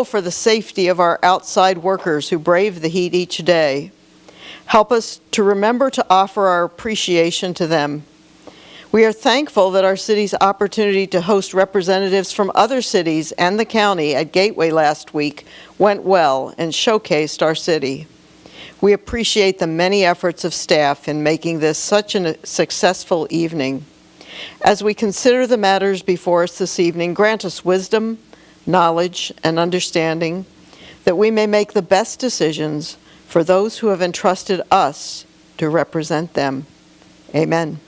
for the safety of our outside workers who brave the heat each day. Help us to remember to offer our appreciation to them. We are thankful that our city's opportunity to host representatives from other cities and the county at Gateway last week went well and showcased our city. We appreciate the many efforts of staff in making this such a successful evening. As we consider the matters before us this evening, grant us wisdom, knowledge, and understanding that we may make the best decisions for those who have entrusted us to represent them. Amen.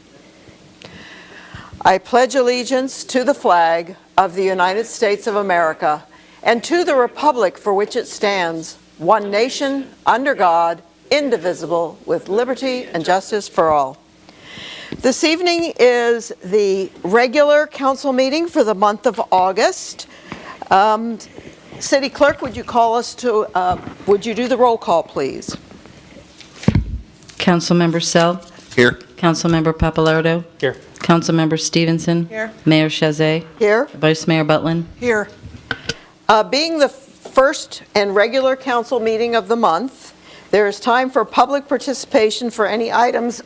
I pledge allegiance to the flag of the United States of America and to the republic for which it stands, one nation, under God, indivisible, with liberty and justice for all. This evening is the regular council meeting for the month of August. City Clerk, would you call us to, would you do the roll call, please? Councilmember Sell. Here. Councilmember Pappalardo. Here. Councilmember Stevenson. Here. Mayor Chazet. Here. Vice Mayor Butlin. Here. Being the first and regular council meeting of the month, there is time for public participation for any items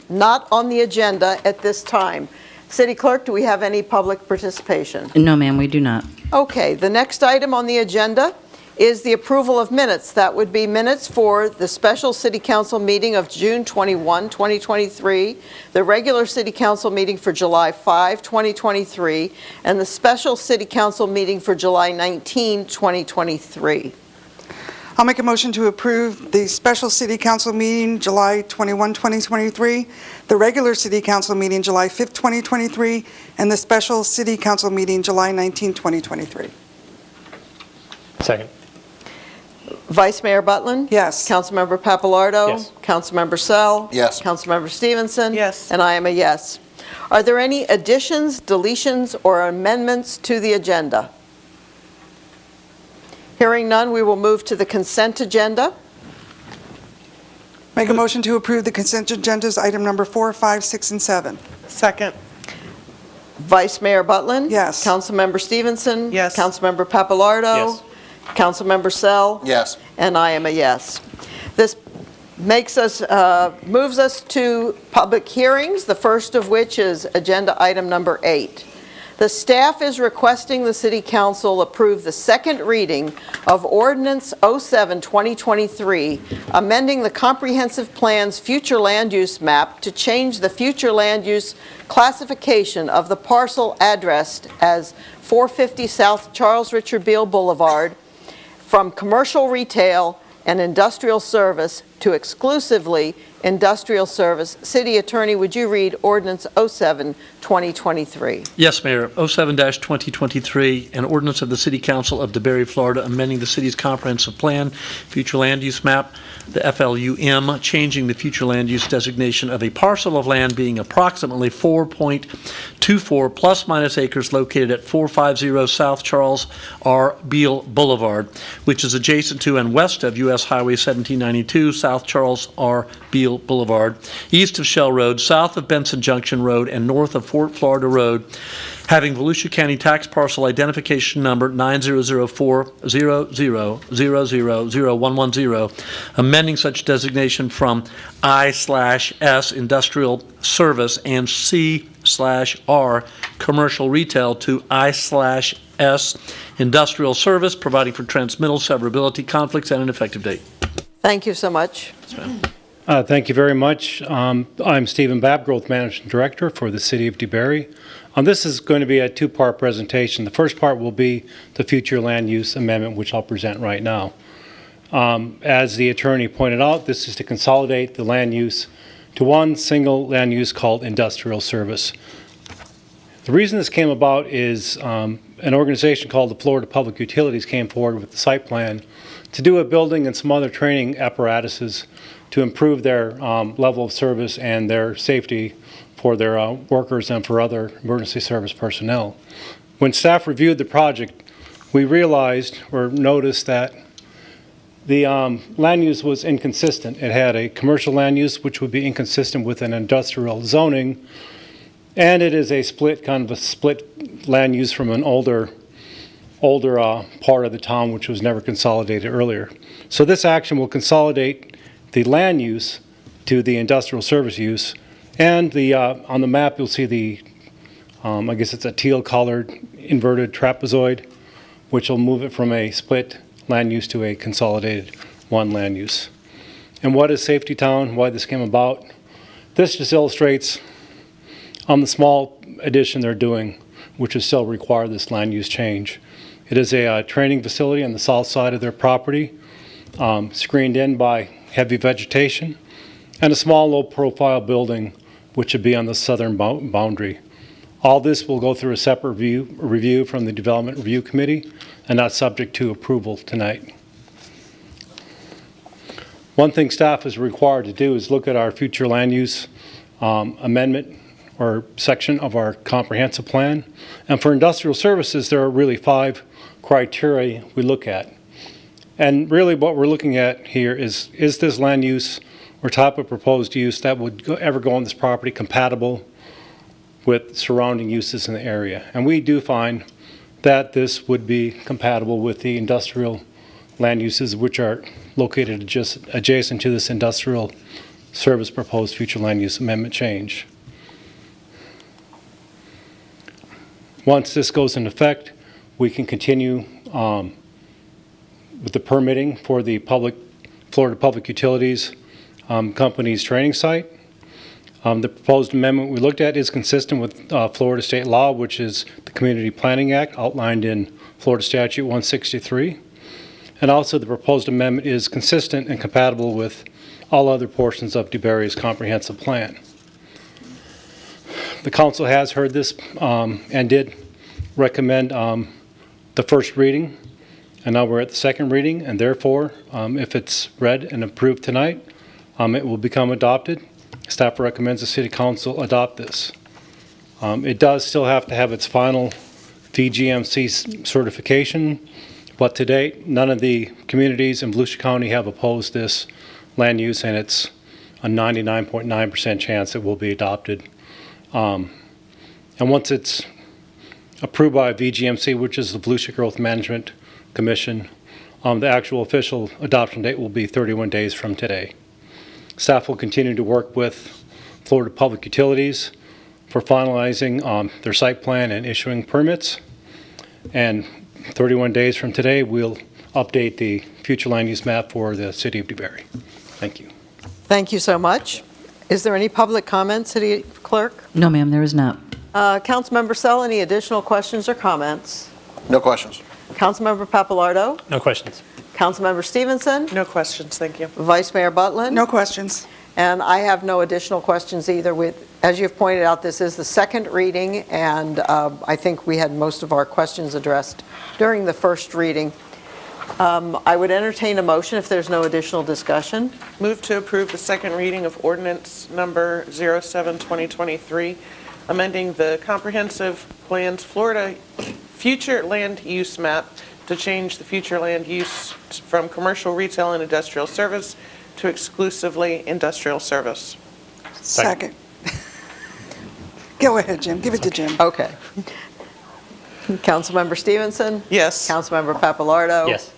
not on the agenda at this time. City Clerk, do we have any public participation? No, ma'am, we do not. Okay, the next item on the agenda is the approval of minutes. That would be minutes for the special City Council meeting of June 21, 2023, the regular City Council meeting for July 5, 2023, and the special City Council meeting for July 19, 2023. I'll make a motion to approve the special City Council meeting July 21, 2023, the regular City Council meeting July 5, 2023, and the special City Council meeting July 19, 2023. Second. Vice Mayor Butlin? Yes. Councilmember Pappalardo? Yes. Councilmember Sell? Yes. Councilmember Stevenson? Yes. And I am a yes. Are there any additions, deletions, or amendments to the agenda? Hearing none, we will move to the consent agenda. Make a motion to approve the consent agendas, item number 4, 5, 6, and 7. Second. Vice Mayor Butlin? Yes. Councilmember Stevenson? Yes. Councilmember Pappalardo? Yes. Councilmember Sell? Yes. And I am a yes. This moves us to public hearings, the first of which is agenda item number 8. The staff is requesting the City Council approve the second reading of Ordinance 07-2023, amending the Comprehensive Plan's future land use map to change the future land use classification of the parcel addressed as 450 South Charles Richard Beale Boulevard from commercial retail and industrial service to exclusively industrial service. City Attorney, would you read Ordinance 07-2023? Yes, Mayor. 07-2023, an ordinance of the City Council of DeBary, Florida, amending the city's comprehensive plan, future land use map, the FLUM, changing the future land use designation of a parcel of land being approximately 4.24 plus minus acres located at 450 South Charles R. Beale Boulevard, which is adjacent to and west of U.S. Highway 1792, South Charles R. Beale Boulevard, east of Shell Road, south of Benson Junction Road, and north of Fort Florida Road, having Volusia County Tax Parcel Identification Number 9004000000110, amending such designation from I/S Industrial Service and C/R Commercial Retail to I/S Industrial Service, providing for transmittal, severability, conflicts, and an effective date. Thank you so much. Thank you very much. I'm Stephen Babb, Growth Management Director for the City of DeBary. This is going to be a two-part presentation. The first part will be the future land use amendment, which I'll present right now. As the attorney pointed out, this is to consolidate the land use to one single land use called industrial service. The reason this came about is an organization called the Florida Public Utilities came forward with the site plan to do a building and some other training apparatuses to improve their level of service and their safety for their workers and for other emergency service personnel. When staff reviewed the project, we realized or noticed that the land use was inconsistent. It had a commercial land use which would be inconsistent with an industrial zoning, and it is a split land use from an older older part of the town which was never consolidated earlier. So this action will consolidate the land use to the industrial service use, and on the map you'll see the, I guess it's a teal-colored inverted trapezoid, which will move it from a split land use to a consolidated one land use. And what is Safety Town? Why this came about? This just illustrates the small addition they're doing, which will still require this land use change. It is a training facility on the south side of their property, screened in by heavy vegetation, and a small low-profile building which would be on the southern boundary. All this will go through a separate review from the Development Review Committee and not subject to approval tonight. One thing staff is required to do is look at our future land use amendment or section of our comprehensive plan. And for industrial services, there are really 5 criteria we look at. And really what we're looking at here is this land use or type of proposed use that would ever go on this property compatible with surrounding uses in the area? And we do find that this would be compatible with the industrial land uses which are located just adjacent to this industrial service proposed future land use amendment change. Once this goes into effect, we can continue with the permitting for the Florida Public Utilities Company's training site. The proposed amendment we looked at is consistent with Florida state law, which is the Community Planning Act outlined in Florida Statute 163. And also the proposed amendment is consistent and compatible with all other portions of DeBerry's comprehensive plan. The council has heard this and did recommend the first reading, and now we're at the second reading, and therefore, if it's read and approved tonight, it will become adopted. Staff recommends the City Council adopt this. It does still have to have its final VGMC certification, but to date, none of the communities in Volusia County have opposed this land use, and it's a 99.9% chance it will be adopted. And once it's approved by VGMC, which is the Volusia Growth Management Commission, the actual official adoption date will be 31 days from today. Staff will continue to work with Florida Public Utilities for finalizing their site plan and issuing permits. And 31 days from today, we'll update the future land use map for the City of DeBerry. Thank you. Thank you so much. Is there any public comment, City Clerk? No, ma'am, there is not. Councilmember Sell, any additional questions or comments? No questions. Councilmember Papalardo? No questions. Councilmember Stevenson? No questions, thank you. Vice Mayor Butlin? No questions. And I have no additional questions either. As you've pointed out, this is the second reading, and I think we had most of our questions addressed during the first reading. I would entertain a motion if there's no additional discussion. Move to approve the second reading of ordinance number 07-2023, amending the comprehensive plans Florida future land use map to change the future land use from commercial, retail, and industrial service to exclusively industrial service. Second. Go ahead, Jim. Give it to Jim. Okay. Councilmember Stevenson? Yes. Councilmember Papalardo? Yes.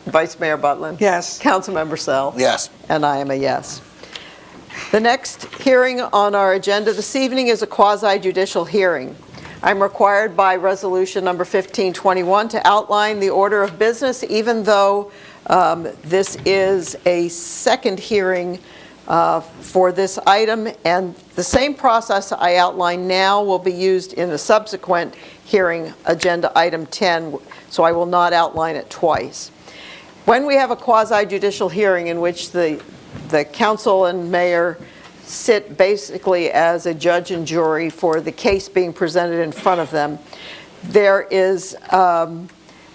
Vice Mayor Butlin? Yes. Councilmember Sell? Yes. And I am a yes. The next hearing on our agenda this evening is a quasi-judicial hearing. I'm required by Resolution number 1521 to outline the order of business, even though this is a second hearing for this item, and the same process I outline now will be used in the subsequent hearing, Agenda Item 10, so I will not outline it twice. When we have a quasi-judicial hearing in which the council and mayor sit basically as a judge and jury for the case being presented in front of them, there is,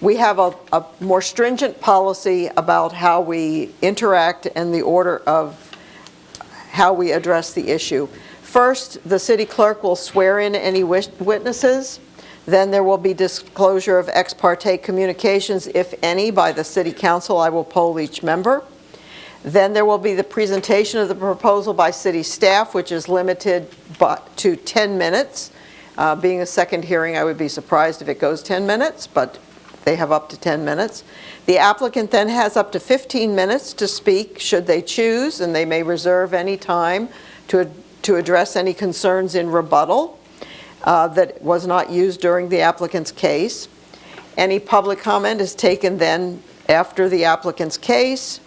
we have a more stringent policy about how we interact and the order of how we address the issue. First, the city clerk will swear in any witnesses. Then there will be disclosure of ex parte communications, if any, by the city council. I will poll each member. Then there will be the presentation of the proposal by city staff, which is limited to 10 minutes. Being a second hearing, I would be surprised if it goes 10 minutes, but they have up to 10 minutes. The applicant then has up to 15 minutes to speak should they choose, and they may reserve any time to address any concerns in rebuttal that was not used during the applicant's case. Any public comment is taken then after the applicant's case,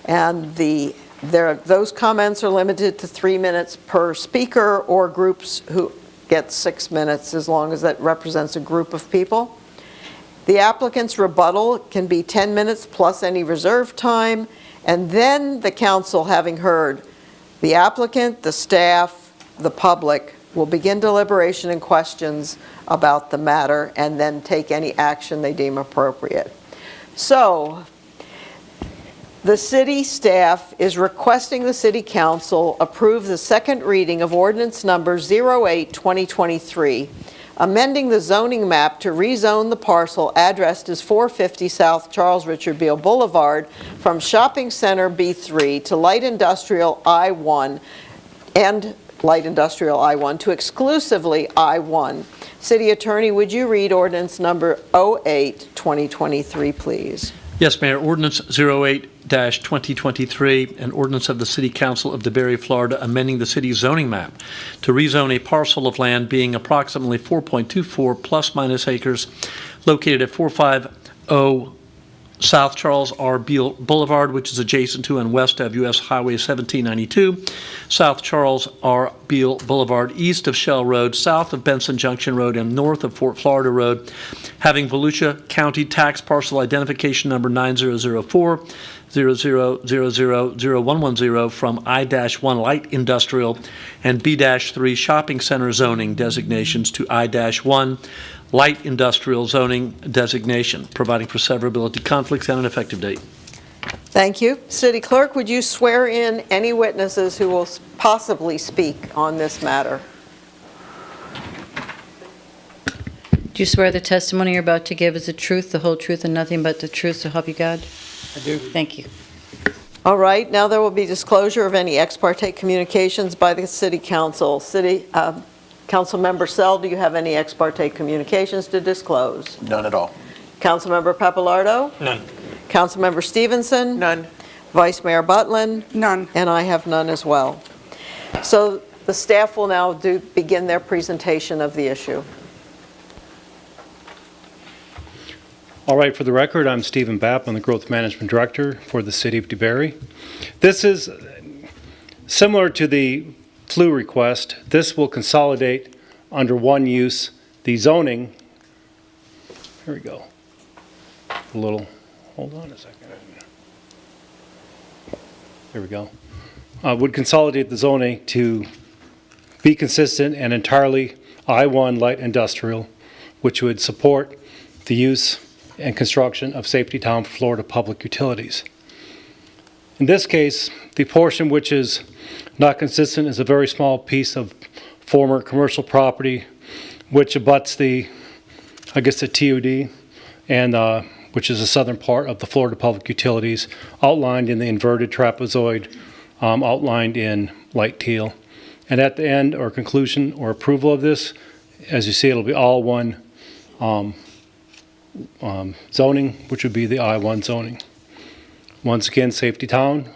and those comments are limited to 3 minutes per speaker, or groups who get 6 minutes as long as that represents a group of people. The applicant's rebuttal can be 10 minutes plus any reserved time, and then the council, having heard the applicant, the staff, the public, will begin deliberation and questions about the matter and then take any action they deem appropriate. So, the city staff is requesting the city council approve the second reading of ordinance number 08-2023, amending the zoning map to rezone the parcel addressed as 450 South Charles Richard Beale Boulevard from Shopping Center B3 to Light Industrial I-1 and Light Industrial I-1 to exclusively I-1. City Attorney, would you read ordinance number 08-2023, please? Yes, Mayor. Ordinance 08-2023, an ordinance of the City Council of DeBary, Florida, amending the city's zoning map to rezone a parcel of land being approximately 4.24 plus minus acres located at 450 South Charles R. Beale Boulevard, which is adjacent to and west of U.S. Highway 1792, South Charles R. Beale Boulevard, east of Shell Road, south of Benson Junction Road, and north of Fort Florida Road, having Volusia County Tax Parcel Identification Number 9004 00000110 from I-1 Light Industrial and B-3 Shopping Center zoning designations to I-1 Light Industrial zoning designation, providing for severability, conflicts, and an effective date. Thank you. City Clerk, would you swear in any witnesses who will possibly speak on this matter? Do you swear the testimony you're about to give is the truth, the whole truth, and nothing but the truth, so help you God? I do. Thank you. All right, now there will be disclosure of any ex parte communications by the City Council. Councilmember Sell, do you have any ex parte communications to disclose? None at all. Councilmember Pappalardo? None. Councilmember Stevenson? None. Vice Mayor Butlin? None. And I have none as well. So the staff will now begin their presentation of the issue. All right, for the record, I'm Stephen Bapp. I'm the Growth Management Director for the City of DeBary. This is similar to the flu request. This will consolidate under one use the zoning. Here we go. Hold on a second. There we go. Would consolidate the zoning to be consistent and entirely I-1 light industrial, which would support the use and construction of Safety Town, Florida public utilities. In this case, the portion which is not consistent is a very small piece of former commercial property which abuts the TOD, and which is the southern part of the Florida Public Utilities, outlined in the inverted trapezoid, outlined in light teal. And at the end or conclusion or approval of this, as you see, it'll be all one zoning, which would be the I-1 zoning. Once again, Safety Town.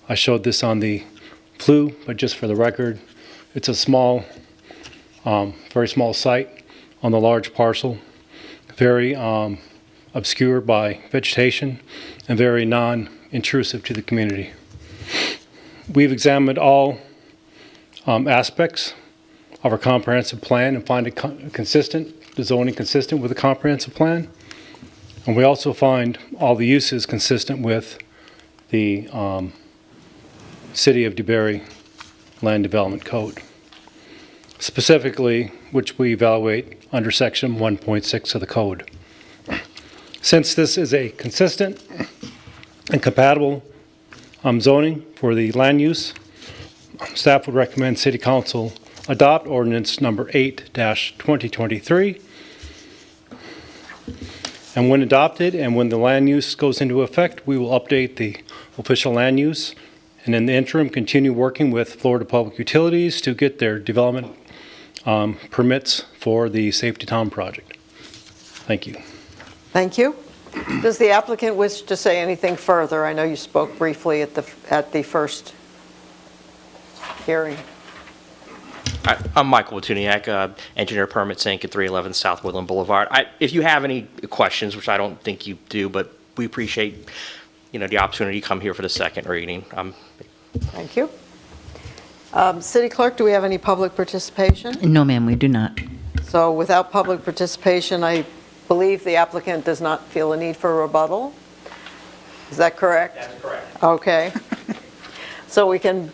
I showed this on the flu, but just for the record, it's a small, very small site on the large parcel, very obscure by vegetation and very non-intrusive to the community. We've examined all aspects of our comprehensive plan and find it consistent, the zoning consistent with the comprehensive plan. And we also find all the uses consistent with the City of DeBary Land Development Code, specifically which we evaluate under Section 1.6 of the code. Since this is a consistent and compatible zoning for the land use, staff would recommend City Council adopt ordinance number 8-2023. And when adopted and when the land use goes into effect, we will update the official land use, and in the interim, continue working with Florida Public Utilities to get their development permits for the Safety Town project. Thank you. Thank you. Does the applicant wish to say anything further? I know you spoke briefly at the first hearing. I'm Michael Watuniak, Engineer Permits Inc. at 311 South Woodland Boulevard. If you have any questions, which I don't think you do, but we appreciate, the opportunity to come here for the second reading. Thank you. City Clerk, do we have any public participation? No, ma'am, we do not. So without public participation, I believe the applicant does not feel a need for a rebuttal. Is that correct? That's correct. Okay. So we can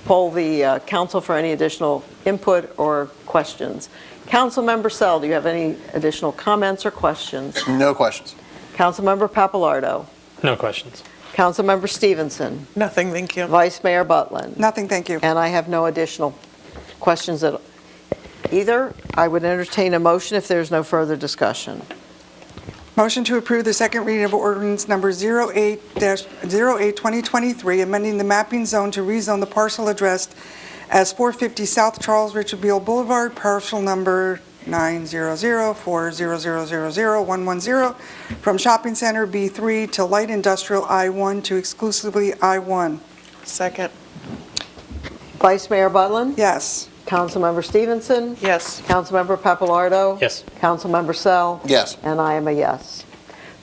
poll the council for any additional input or questions. Councilmember Sell, do you have any additional comments or questions? No questions. Councilmember Papalardo. No questions. Councilmember Stevenson. Nothing, thank you. Vice Mayor Butland. Nothing, thank you. And I have no additional questions at either. I would entertain a motion if there's no further discussion. Motion to approve the second reading of ordinance number 08-08-2023, amending the mapping zone to rezone the parcel addressed as 450 South Charles Richard Beale Boulevard, parcel number 90040000110, from shopping center B3 to light industrial I1 to exclusively I1. Second, Vice Mayor Butland? Yes. Councilmember Stevenson? yes. Councilmember Papalardo? Yes. Councilmember Sell? Yes. And I am a yes.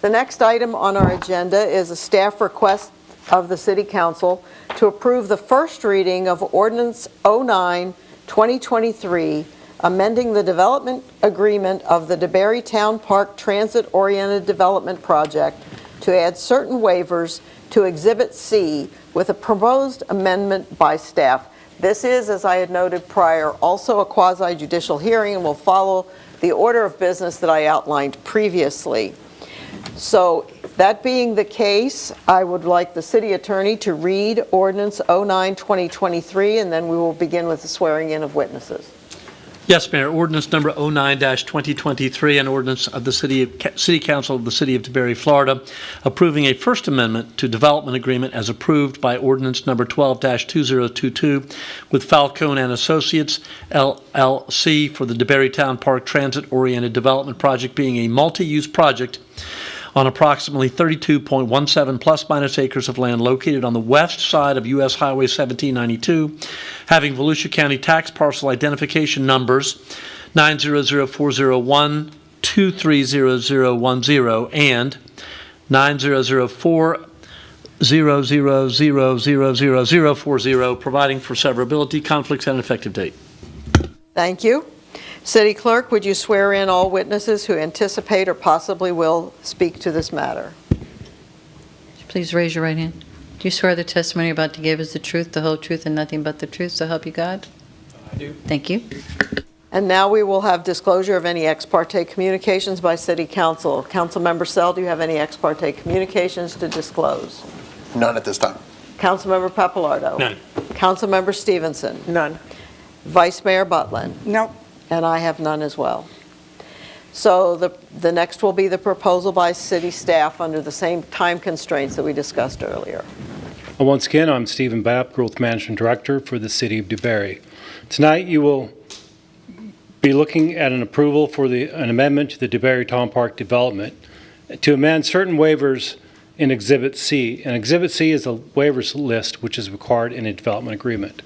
The next item on our agenda is a staff request of the City Council to approve the first reading of Ordinance 09-2023, amending the development agreement of the DeBary Town Park Transit-Oriented Development Project to add certain waivers to Exhibit C with a proposed amendment by staff. This is, as I had noted prior, also a quasi-judicial hearing and will follow the order of business that I outlined previously. So that being the case, I would like the city attorney to read Ordinance 09-2023, and then we will begin with the swearing in of witnesses. Yes, Mayor. Ordinance number 09-2023, an ordinance of the City Council of the City of DeBary, Florida, approving a First Amendment to Development Agreement as approved by Ordinance number 12-2022 with Falcone and Associates, LLC, for the DeBary Town Park Transit-Oriented Development Project, being a multi-use project on approximately 32.17 plus-minus acres of land located on the west side of U.S. Highway 1792, having Volusia County tax parcel identification numbers 9004001230010 and 90040000040, providing for severability, conflicts, and effective date. Thank you. City Clerk, would you swear in all witnesses who anticipate or possibly will speak to this matter? Please raise your right hand. Do you swear the testimony you're about to give is the truth, the whole truth, and nothing but the truth, so help you God? I do. Thank you. And now we will have disclosure of any ex parte communications by City Council. Councilmember Sell, do you have any ex parte communications to disclose? None at this time. Councilmember Papalardo? None. Councilmember Stevenson? None. Vice Mayor Butland? Nope. And I have none as well. So the next will be the proposal by city staff under the same time constraints that we discussed earlier. Once again, I'm Stephen Babb, Growth Management Director for the City of DeBary. Tonight, you will be looking at an approval for an amendment to the DeBary Town Park development to amend certain waivers in Exhibit C. And Exhibit C is a waivers list which is required in a development agreement.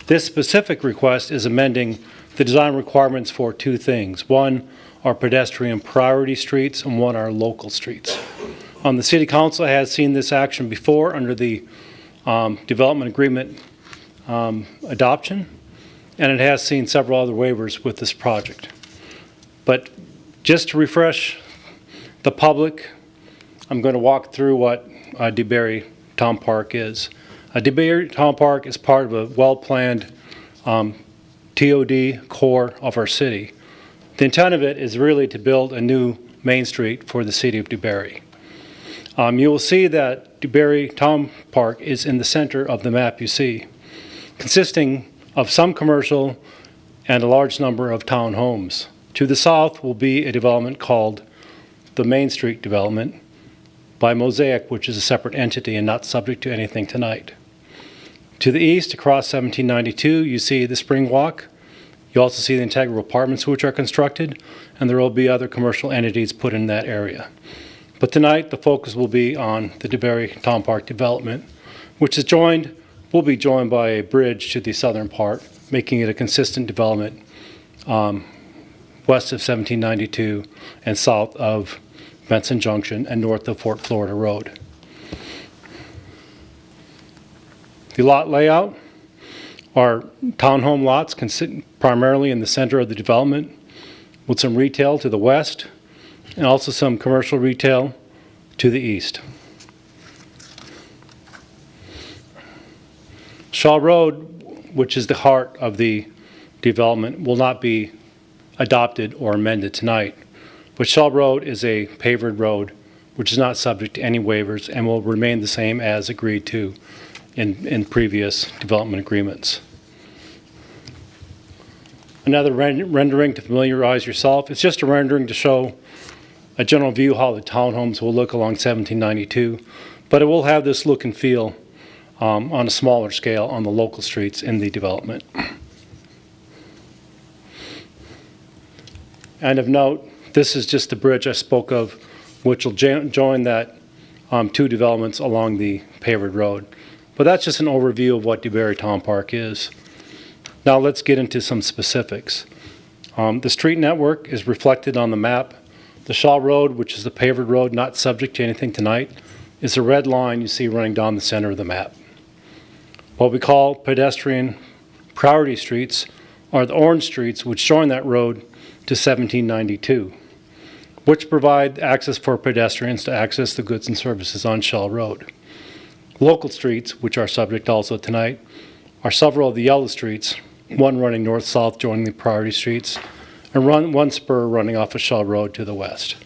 This specific request is amending the design requirements for two things. One are pedestrian priority streets and one are local streets. The City Council has seen this action before under the development agreement adoption, and it has seen several other waivers with this project. But just to refresh the public, I'm going to walk through what DeBary Town Park is. DeBary Town Park is part of a well-planned TOD core of our city. The intent of it is really to build a new main street for the City of DeBary. You will see that DeBary Town Park is in the center of the map you see, consisting of some commercial and a large number of townhomes. To the south will be a development called the Main Street Development by Mosaic, which is a separate entity and not subject to anything tonight. To the east, across 1792, you see the Spring Walk. You also see the integral apartments which are constructed, and there will be other commercial entities put in that area. But tonight, the focus will be on the DeBerry Town Park development, which will be joined by a bridge to the southern part, making it a consistent development west of 1792 and south of Benson Junction and north of Fort Florida Road. The lot layout are townhome lots primarily in the center of the development, with some retail to the west and also some commercial retail to the east. Shaw Road, which is the heart of the development, will not be adopted or amended tonight. But Shaw Road is a pavered road which is not subject to any waivers and will remain the same as agreed to in previous development agreements. Another rendering to familiarize yourself. It's just a rendering to show a general view how the townhomes will look along 1792, but it will have this look and feel on a smaller scale on the local streets in the development. And of note, this is just the bridge I spoke of, which will join that two developments along the pavered road. But that's just an overview of what DeBerry Town Park is. Now let's get into some specifics. The street network is reflected on the map. The Shaw Road, which is the pavered road not subject to anything tonight, is the red line you see running down the center of the map. What we call pedestrian priority streets are the orange streets which join that road to 1792, which provide access for pedestrians to access the goods and services on Shaw Road. Local streets, which are subject also tonight, are several of the yellow streets, one running north-south joining the priority streets, and one spur running off of Shaw Road to the west.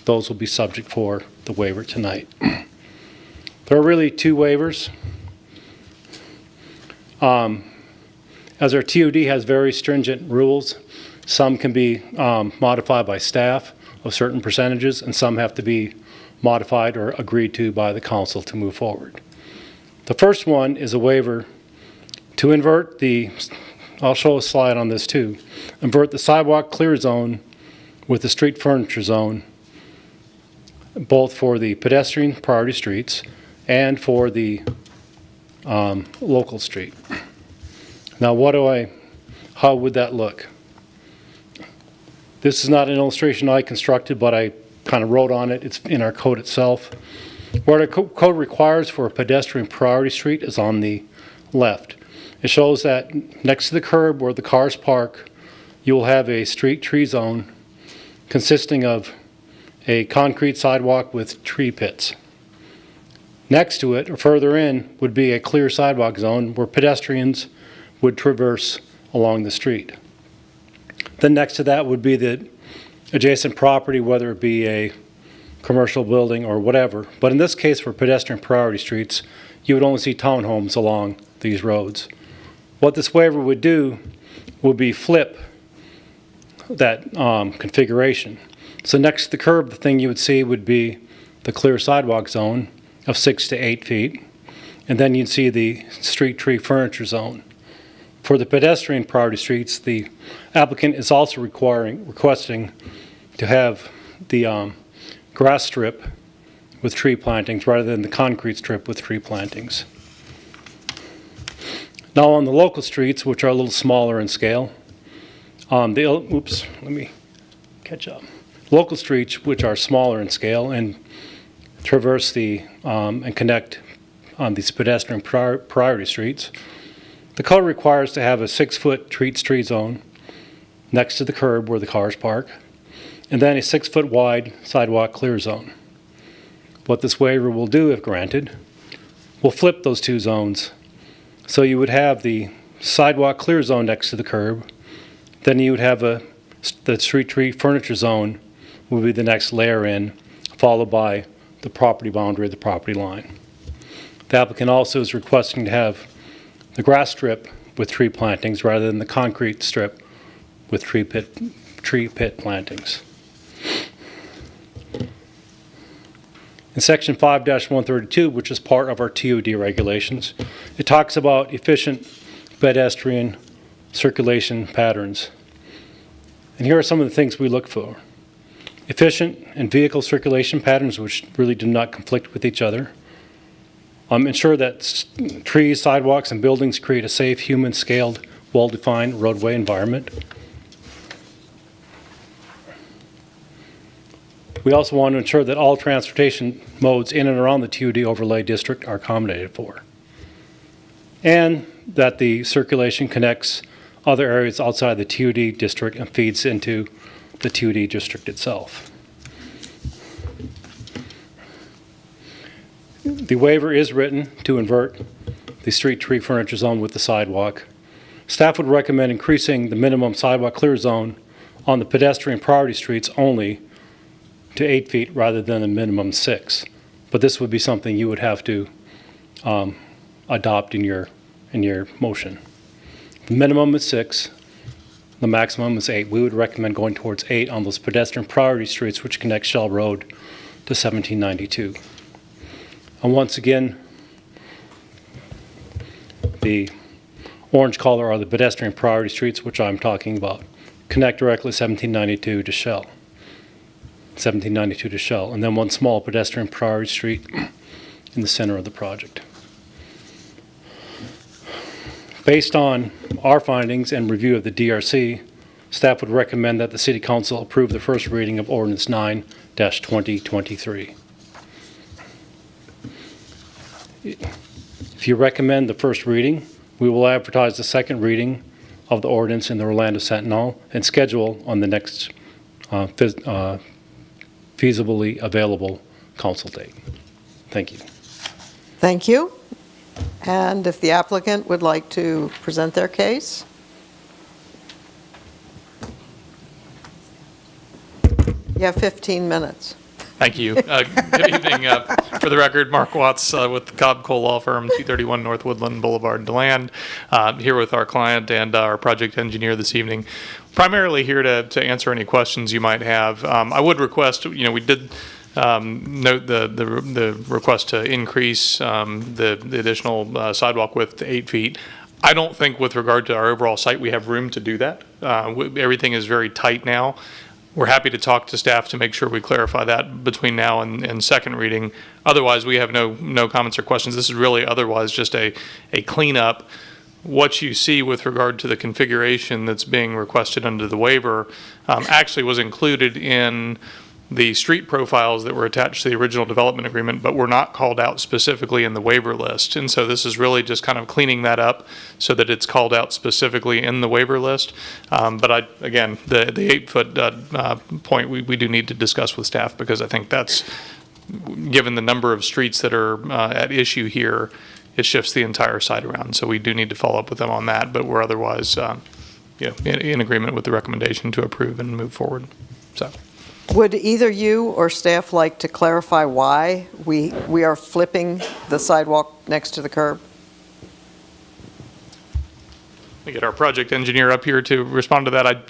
Those will be subject for the waiver tonight. There are really two waivers. As our TOD has very stringent rules, some can be modified by staff of certain percentages, and some have to be modified or agreed to by the council to move forward. The first one is a waiver to invert I'll show a slide on this too, invert the sidewalk clear zone with the street furniture zone, both for the pedestrian priority streets and for the local street. Now how would that look? This is not an illustration I constructed, but I kind of wrote on it. It's in our code itself. What our code requires for a pedestrian priority street is on the left. It shows that next to the curb where the cars park, you will have a street tree zone consisting of a concrete sidewalk with tree pits. Next to it, or further in, would be a clear sidewalk zone where pedestrians would traverse along the street. Then next to that would be the adjacent property, whether it be a commercial building or whatever. But in this case, for pedestrian priority streets, you would only see townhomes along these roads. What this waiver would do would be flip that configuration. So next to the curb, the thing you would see would be the clear sidewalk zone of 6 to 8 feet, and then you'd see the street tree furniture zone. For the pedestrian priority streets, the applicant is also requesting to have the grass strip with tree plantings rather than the concrete strip with tree plantings. Now on the local streets, which are a little smaller in scale, let me catch up. Local streets, which are smaller in scale and traverse and connect on these pedestrian priority streets, the code requires to have a 6-foot tree zone next to the curb where the cars park, and then a 6-foot wide sidewalk clear zone. What this waiver will do, if granted, will flip those two zones. So you would have the sidewalk clear zone next to the curb, then you would have the street tree furniture zone would be the next layer in, followed by the property boundary of the property line. The applicant also is requesting to have the grass strip with tree plantings rather than the concrete strip with tree pit plantings. In section 5-132, which is part of our TOD regulations, it talks about efficient pedestrian circulation patterns. And here are some of the things we look for. Efficient and vehicle circulation patterns which really do not conflict with each other. Ensure that trees, sidewalks, and buildings create a safe, human-scaled, well-defined roadway environment. We also want to ensure that all transportation modes in and around the TUD overlay district are accommodated for. And that the circulation connects other areas outside the TUD district and feeds into the TUD district itself. The waiver is written to invert the street tree furniture zone with the sidewalk. Staff would recommend increasing the minimum sidewalk clear zone on the pedestrian priority streets only to 8 feet rather than a minimum 6. But this would be something you would have to adopt in your motion. The minimum is 6. The maximum is 8. We would recommend going towards 8 on those pedestrian priority streets which connect Shell Road to 1792. And once again, the orange color are the pedestrian priority streets which I'm talking about. Connect directly 1792 to Shell. 1792 to Shell, and then one small pedestrian priority street in the center of the project. Based on our findings and review of the DRC, staff would recommend that the City Council approve the first reading of Ordinance 9-2023. If you recommend the first reading, we will advertise the second reading of the ordinance in the Orlando Sentinel and schedule on the next feasibly available council date. Thank you. Thank you. And if the applicant would like to present their case? You have 15 minutes. Thank you. Good evening. For the record, Mark Watts with the Cobb Cole Law Firm, 231 North Woodland Boulevard, DeLand, here with our client and our project engineer this evening. Primarily here to answer any questions you might have. I would request, we did note the request to increase the additional sidewalk width to 8 feet. I don't think with regard to our overall site we have room to do that. Everything is very tight now. We're happy to talk to staff to make sure we clarify that between now and second reading. Otherwise, we have no comments or questions. This is really otherwise just a cleanup. What you see with regard to the configuration that's being requested under the waiver actually was included in the street profiles that were attached to the original development agreement, but were not called out specifically in the waiver list. And so this is really just kind of cleaning that up so that it's called out specifically in the waiver list. But again, the 8-foot point we do need to discuss with staff, because I think that's, given the number of streets that are at issue here, it shifts the entire site around. So we do need to follow up with them on that, but we're otherwise in agreement with the recommendation to approve and move forward. So. Would either you or staff like to clarify why we are flipping the sidewalk next to the curb? We get our project engineer up here to respond to that.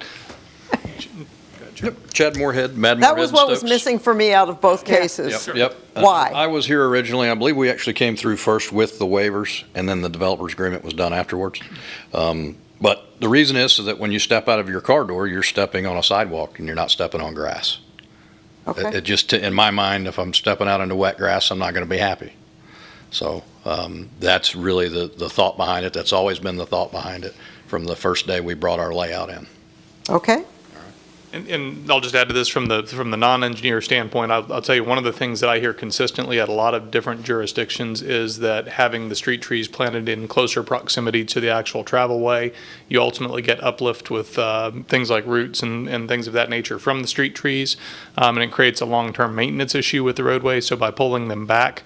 Chad Moorhead, Mad Moorhead That was what was Stokes. missing for me out of both cases. Yep. Why? I was here originally. I believe we actually came through first with the waivers, and then the developer's agreement was done afterwards. But the reason is that when you step out of your car door, you're stepping on a sidewalk and you're not stepping on grass. Okay. It just, in my mind, if I'm stepping out into wet grass, I'm not going to be happy. So that's really the thought behind it. That's always been the thought behind it from the first day we brought our layout in. Okay. And I'll just add to this from the non-engineer standpoint. I'll tell you, one of the things that I hear consistently at a lot of different jurisdictions is that having the street trees planted in closer proximity to the actual travel way, you ultimately get uplift with things like roots and things of that nature from the street trees, and it creates a long-term maintenance issue with the roadway. So by pulling them back,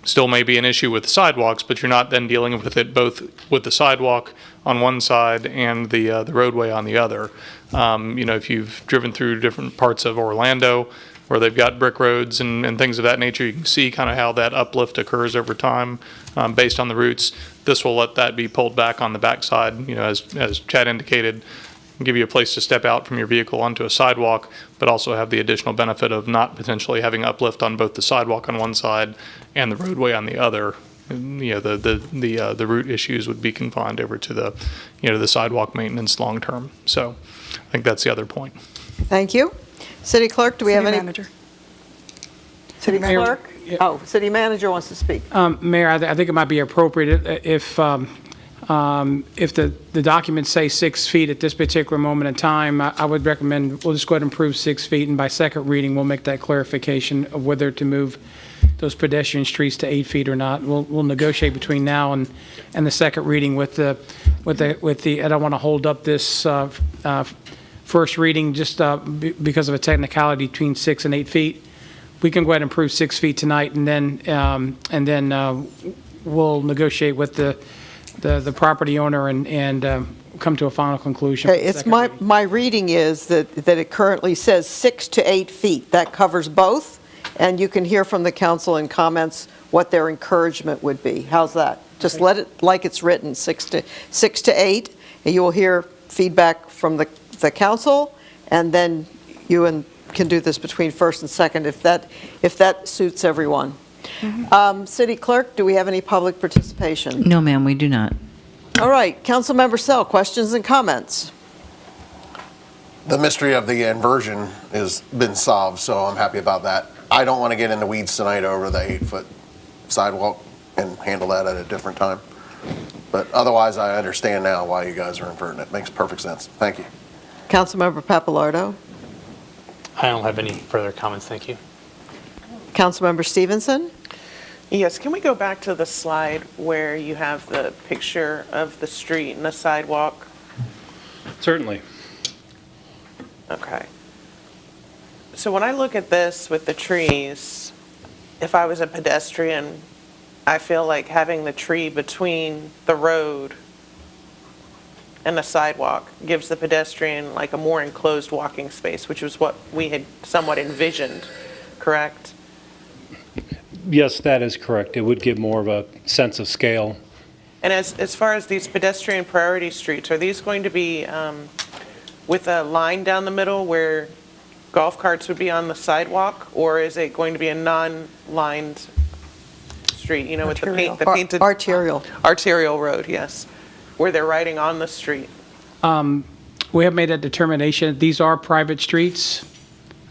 still may be an issue with the sidewalks, but you're not then dealing with it both with the sidewalk on one side and the roadway on the other. If you've driven through different parts of Orlando where they've got brick roads and things of that nature, you can see kind of how that uplift occurs over time based on the routes. This will let that be pulled back on the backside, as Chad indicated, give you a place to step out from your vehicle onto a sidewalk, but also have the additional benefit of not potentially having uplift on both the sidewalk on one side and the roadway on the other, the root issues would be confined over to the sidewalk maintenance long term. So I think that's the other point. Thank you. City Clerk, do we have City any? manager. City Mayor, Clerk? Oh, City Manager wants to speak. Mayor, I think it might be appropriate if the documents say 6 feet at this particular moment in time, I would recommend we'll just go ahead and approve 6 feet, and by second reading, we'll make that clarification of whether to move those pedestrian streets to 8 feet or not. We'll negotiate between now and the second reading with the, I don't want to hold up this first reading just because of a technicality between 6 and 8 feet. We can go ahead and approve 6 feet tonight, and then we'll negotiate with the property owner and come to a final conclusion. Okay, it's my reading is that it currently says 6 to 8 feet. That covers both, and you can hear from the council in comments what their encouragement would be. How's that? Just let it like it's written, 6 to 8, and you will hear feedback from the council, and then you can do this between first and second if that suits everyone. City Clerk, do we have any public participation? No, ma'am, we do not. All right, Councilmember Sell, questions and comments? The mystery of the inversion has been solved, so I'm happy about that. I don't want to get in the weeds tonight over the 8-foot sidewalk and handle that at a different time. But otherwise, I understand now why you guys are inverting it. Makes perfect sense. Thank you. Councilmember Papalardo? I don't have any further comments, thank you. Councilmember Stevenson? Yes, can we go back to the slide where you have the picture of the street and the sidewalk? Certainly. Okay. So when I look at this with the trees, if I was a pedestrian, I feel like having the tree between the road and the sidewalk gives the pedestrian like a more enclosed walking space, which was what we had somewhat envisioned, correct? Yes, that is correct. It would give more of a sense of scale. And as far as these pedestrian priority streets, are these going to be with a line down the middle where golf carts would be on the sidewalk, or is it going to be a non-lined street, with the painted arterial road, yes, where they're riding on the street? We have made a determination. These are private streets,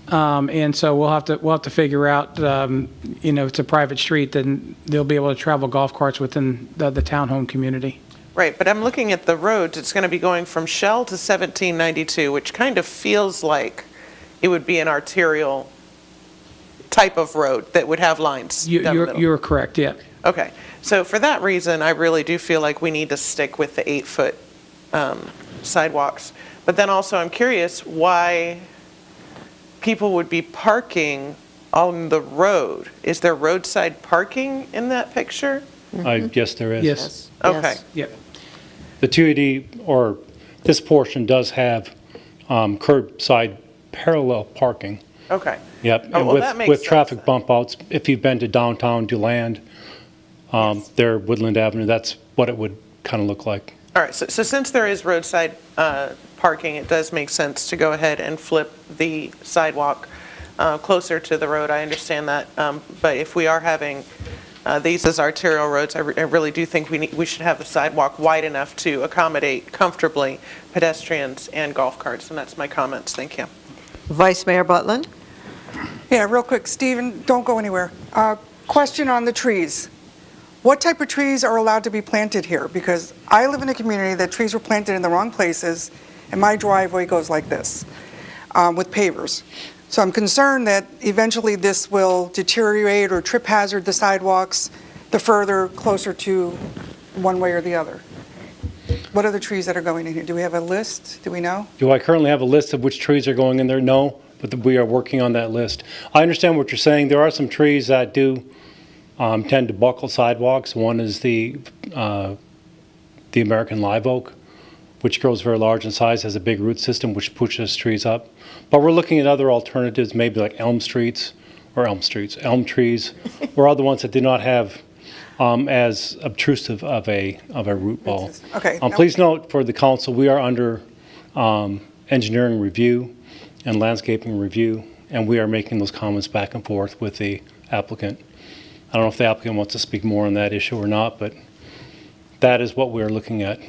and so we'll have to figure out. If it's a private street, then they'll be able to travel golf carts within the townhome community. Right, but I'm looking at the roads. It's going to be going from Shell to 1792, which kind of feels like it would be an arterial type of road that would have lines down the middle. You're correct, yeah. Okay, so for that reason, I really do feel like we need to stick with the 8-foot sidewalks. But then also, I'm curious why people would be parking on the road. Is there roadside parking in that picture? Yes, there is. Yes. Okay. Yep. The 280, or this portion does have curbside parallel parking. Okay. Yep. Oh, And well, that makes with sense traffic then. bump outs, if you've been to downtown DeLand, there, Woodland Avenue, that's what it would kind of look like. All right, so since there is roadside parking, it does make sense to go ahead and flip the sidewalk closer to the road. I understand that. But if we are having these as arterial roads, I really do think we should have the sidewalk wide enough to accommodate comfortably pedestrians and golf carts. And that's my comments. Thank you. Vice Mayor Butland? Yeah, real quick, Stephen, don't go anywhere. Question on the trees. What type of trees are allowed to be planted here? Because I live in a community that trees were planted in the wrong places, and my driveway goes like this, with pavers. So I'm concerned that eventually this will deteriorate or trip hazard the sidewalks the further closer to one way or the other. What are the trees that are going in here? Do we have a list? Do we know? Do I currently have a list of which trees are going in there? No, but we are working on that list. I understand what you're saying. There are some trees that do tend to buckle sidewalks. One is the American live oak, which grows very large in size, has a big root system, which pushes trees up. But we're looking at other alternatives, maybe like elm trees, or other ones that do not have as obtrusive of a root ball. Okay. Please note for the council, we are under engineering review and landscaping review, and we are making those comments back and forth with the applicant. I don't know if the applicant wants to speak more on that issue or not, but that is what we're looking at.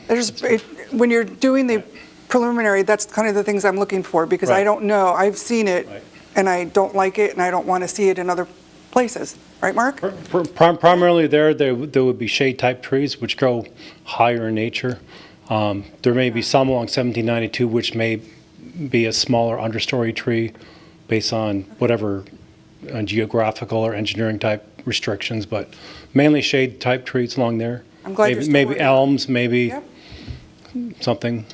When you're doing the preliminary, that's kind of the things I'm looking for, because I Right. don't know. I've seen it, Right. and I don't like it, and I don't want to see it in other places. Right, Mark? Primarily there would be shade-type trees which grow higher in nature. There may be some along 1792 which may be a smaller understory tree based on whatever geographical or engineering type restrictions, but mainly shade-type trees along there. I'm glad you're still Maybe working. elms, maybe Yep. something.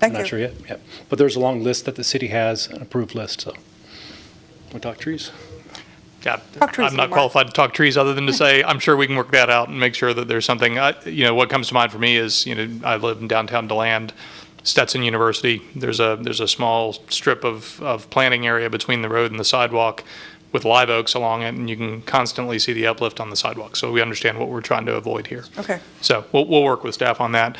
Thank Not you. sure yet. Yep. But there's a long list that the city has, an approved list, so. We'll talk trees. Yeah, Talk trees, I'm not Mark. qualified to talk trees other than to say, I'm sure we can work that out and make sure that there's something, what comes to mind for me is, I live in downtown DeLand, Stetson University. There's a small strip of planting area between the road and the sidewalk with live oaks along it, and you can constantly see the uplift on the sidewalk. So we understand what we're trying to avoid here. Okay. So we'll work with staff on that.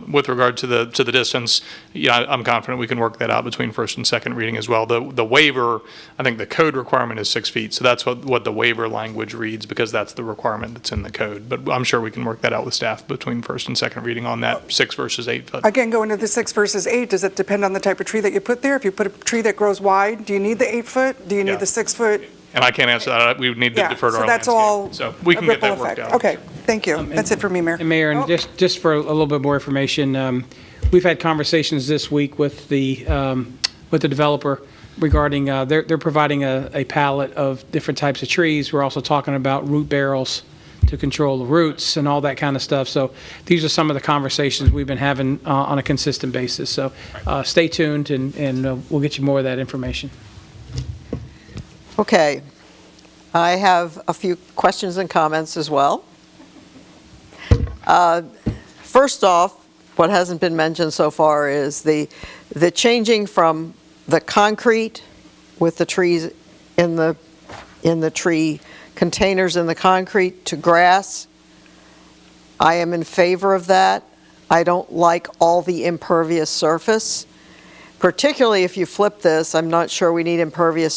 With regard to the distance, I'm confident we can work that out between first and second reading as well. The waiver, I think the code requirement is 6 feet, so that's what the waiver language reads, because that's the requirement that's in the code. But I'm sure we can work that out with staff between first and second reading on that 6 versus 8 foot. Again, going to the 6 versus 8, does it depend on the type of tree that you put there? If you put a tree that grows wide, do you need the 8 foot? Do you Yeah. need the 6 foot? And I can't answer that. We would need to Yeah, defer to so our that's landscape. all So we can a get that ripple worked effect. out. Okay, thank you. That's it for me, Mayor. And Mayor, Oh. and just for a little bit more information, we've had conversations this week with the developer regarding, they're providing a palette of different types of trees. We're also talking about root barrels to control the roots and all that kind of stuff. So these are some of the conversations we've been having on a consistent basis. So stay tuned, and we'll get you more of that information. Okay. I have a few questions and comments as well. First off, what hasn't been mentioned so far is the changing from the concrete with the trees in the tree containers in the concrete to grass. I am in favor of that. I don't like all the impervious surface. Particularly if you flip this, I'm not sure we need impervious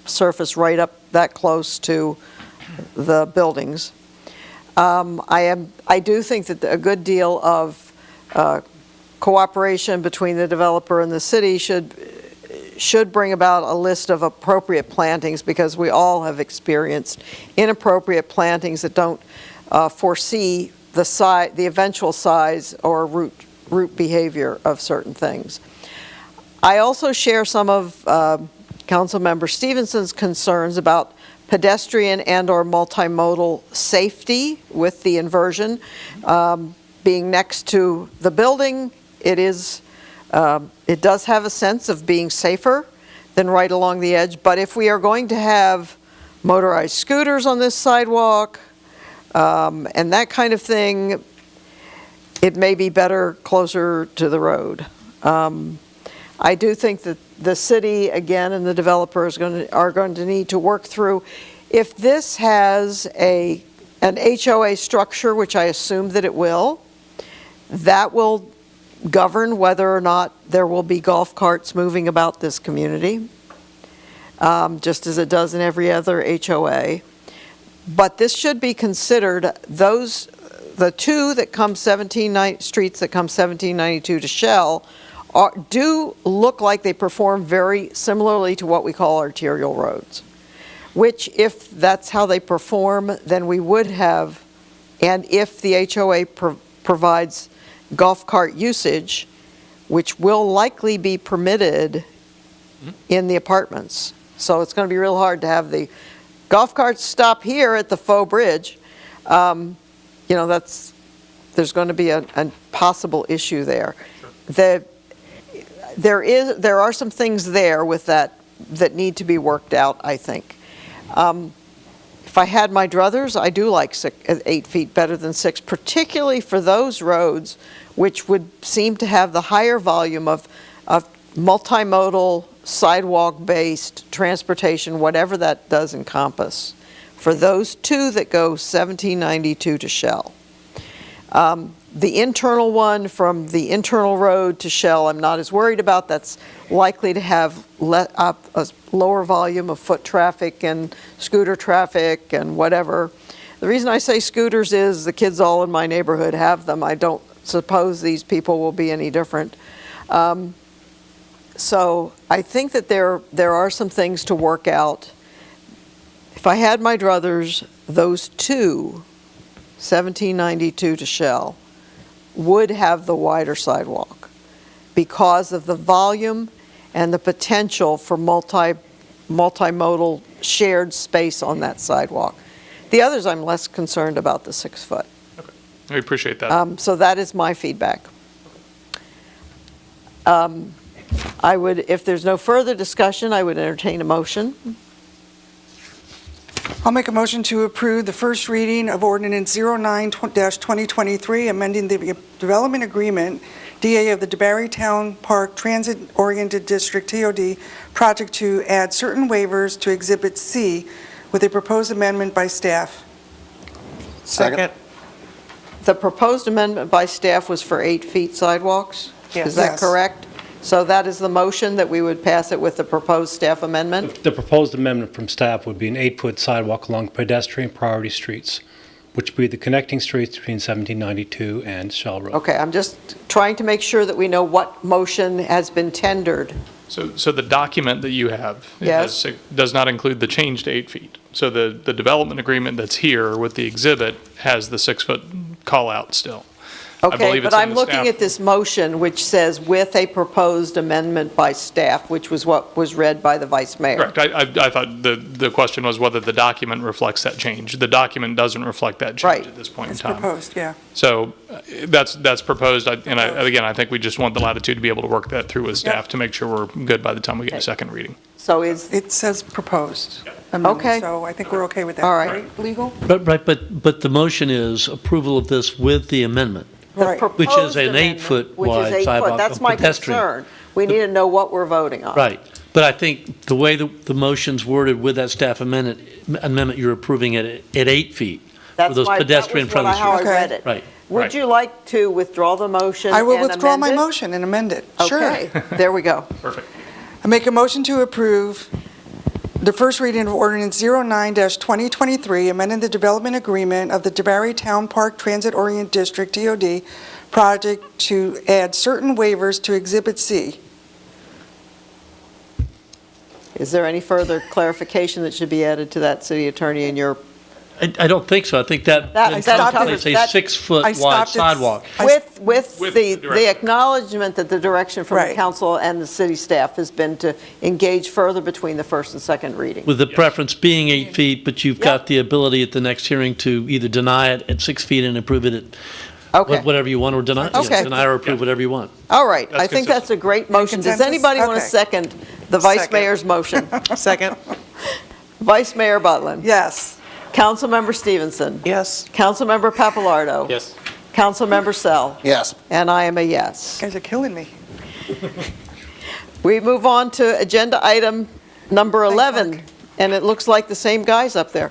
surface right up that close to the buildings. I do think that a good deal of cooperation between the developer and the city should bring about a list of appropriate plantings, because we all have experienced inappropriate plantings that don't foresee the eventual size or root behavior of certain things. I also share some of Councilmember Stevenson's concerns about pedestrian and/or multimodal safety with the inversion. Being next to the building, it does have a sense of being safer than right along the edge. But if we are going to have motorized scooters on this sidewalk and that kind of thing, it may be better closer to the road. I do think that the city, again, and the developer are going to need to work through, if this has an HOA structure, which I assume that it will, that will govern whether or not there will be golf carts moving about this community, just as it does in every other HOA. But this should be considered, the two that come streets that come 1792 to Shell do look like they perform very similarly to what we call arterial roads, which, if that's how they perform, then we would have, and if the HOA provides golf cart usage, which will likely be permitted in the apartments. So it's going to be real hard to have the golf carts stop here at the faux bridge. There's going to be a possible issue there. There are some things there with that need to be worked out, I think. If I had my druthers, I do like 8 feet better than 6, particularly for those roads which would seem to have the higher volume of multimodal, sidewalk-based transportation, whatever that does encompass, for those two that go 1792 to Shell. The internal one from the internal road to Shell, I'm not as worried about. That's likely to have a lower volume of foot traffic and scooter traffic and whatever. The reason I say scooters is the kids all in my neighborhood have them. I don't suppose these people will be any different. So I think that there are some things to work out. If I had my druthers, those two, 1792 to Shell, would have the wider sidewalk because of the volume and the potential for multimodal shared space on that sidewalk. The others, I'm less concerned about the 6 foot. We appreciate that. So that is my feedback. I would, if there's no further discussion, I would entertain a motion. I'll make a motion to approve the first reading of Ordinance 09-2023, amending the development agreement, DA of the DeBary Town Park Transit-Oriented District, TOD, project to add certain waivers to Exhibit C with a proposed amendment by staff. Second. The proposed amendment by staff was for 8 feet sidewalks? Yes. Is that Yes. correct? So that is the motion, that we would pass it with the proposed staff amendment? The proposed amendment from staff would be an 8-foot sidewalk along pedestrian priority streets, which would be the connecting streets between 1792 and Shell Road. Okay, I'm just trying to make sure that we know what motion has been tendered. So the document that you have Yes. does not include the change to 8 feet. So the development agreement that's here with the exhibit has the 6-foot call out still. I Okay, believe but it's in I'm the looking staff- at this motion, which says with a proposed amendment by staff, which was what was read by the vice mayor. Correct. I thought the question was whether the document reflects that change. The document doesn't reflect that Right. change at this point in It's time. proposed, yeah. So that's proposed, again, I think we just want the latitude to be able to work that through with staff to make sure we're good by the time we get to second reading. So is, It says proposed amendment, Okay. so I think we're okay with that. All right. Legal? But the motion is approval of this with the amendment. the Right. proposed Which is an amendment, 8-foot which is wide 8 foot. sidewalk That's of my pedestrian. concern. We need to know what we're voting on. Right. But I think the way the motion's worded with that staff amendment, you're approving it at 8 feet That's for those my- pedestrian that was friendly how I streets. read it. Right. Would Right. you like to withdraw the motion I will and withdraw my amend it? motion and amend it. Sure. Okay, there we go. Perfect. I make a motion to approve the first reading of Ordinance 09-2023, amending the development agreement of the DeBary Town Park Transit-Oriented District, TOD, project to add certain waivers to Exhibit C. Is there any further clarification that should be added to that, city attorney, in your, I don't think so. I think that That contemplates a that- 6-foot I wide stopped at- sidewalk. with With the the direction. acknowledgement that the direction from the Right. council and the city staff has been to engage further between the first and second reading? With the preference being 8 feet, but you've got the ability at the next hearing to either deny it at 6 feet and approve it at Okay, whatever you want, or deny Okay. deny or approve whatever you want. all right. I That's think that's a great motion. Does Consensus? anybody want to Okay. second the vice Second. mayor's motion? Second. Vice Mayor Butland? Yes. Councilmember Stevenson? Yes. Councilmember Papalardo? Yes. Councilmember Sell? Yes. And I am a yes. You guys are killing me. We move on to agenda item number Thanks, 11, Mark. and it looks like the same guys up there.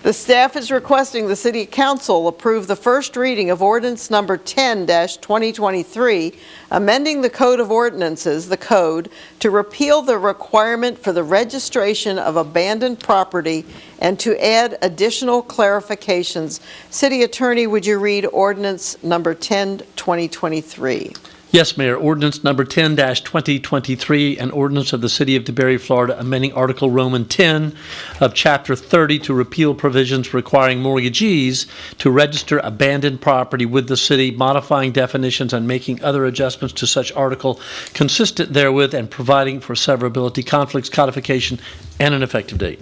The staff is requesting the city council approve the first reading of ordinance number 10-2023, amending the Code of Ordinances, the code, to repeal the requirement for the registration of abandoned property and to add additional clarifications. City Attorney, would you read ordinance number 10-2023? Yes, Mayor. Ordinance number 10-2023, an ordinance of the City of DeBary, Florida, amending Article Roman 10 of Chapter 30 to repeal provisions requiring mortgagees to register abandoned property with the city, modifying definitions and making other adjustments to such article consistent therewith, and providing for severability, conflicts, codification, and an effective date.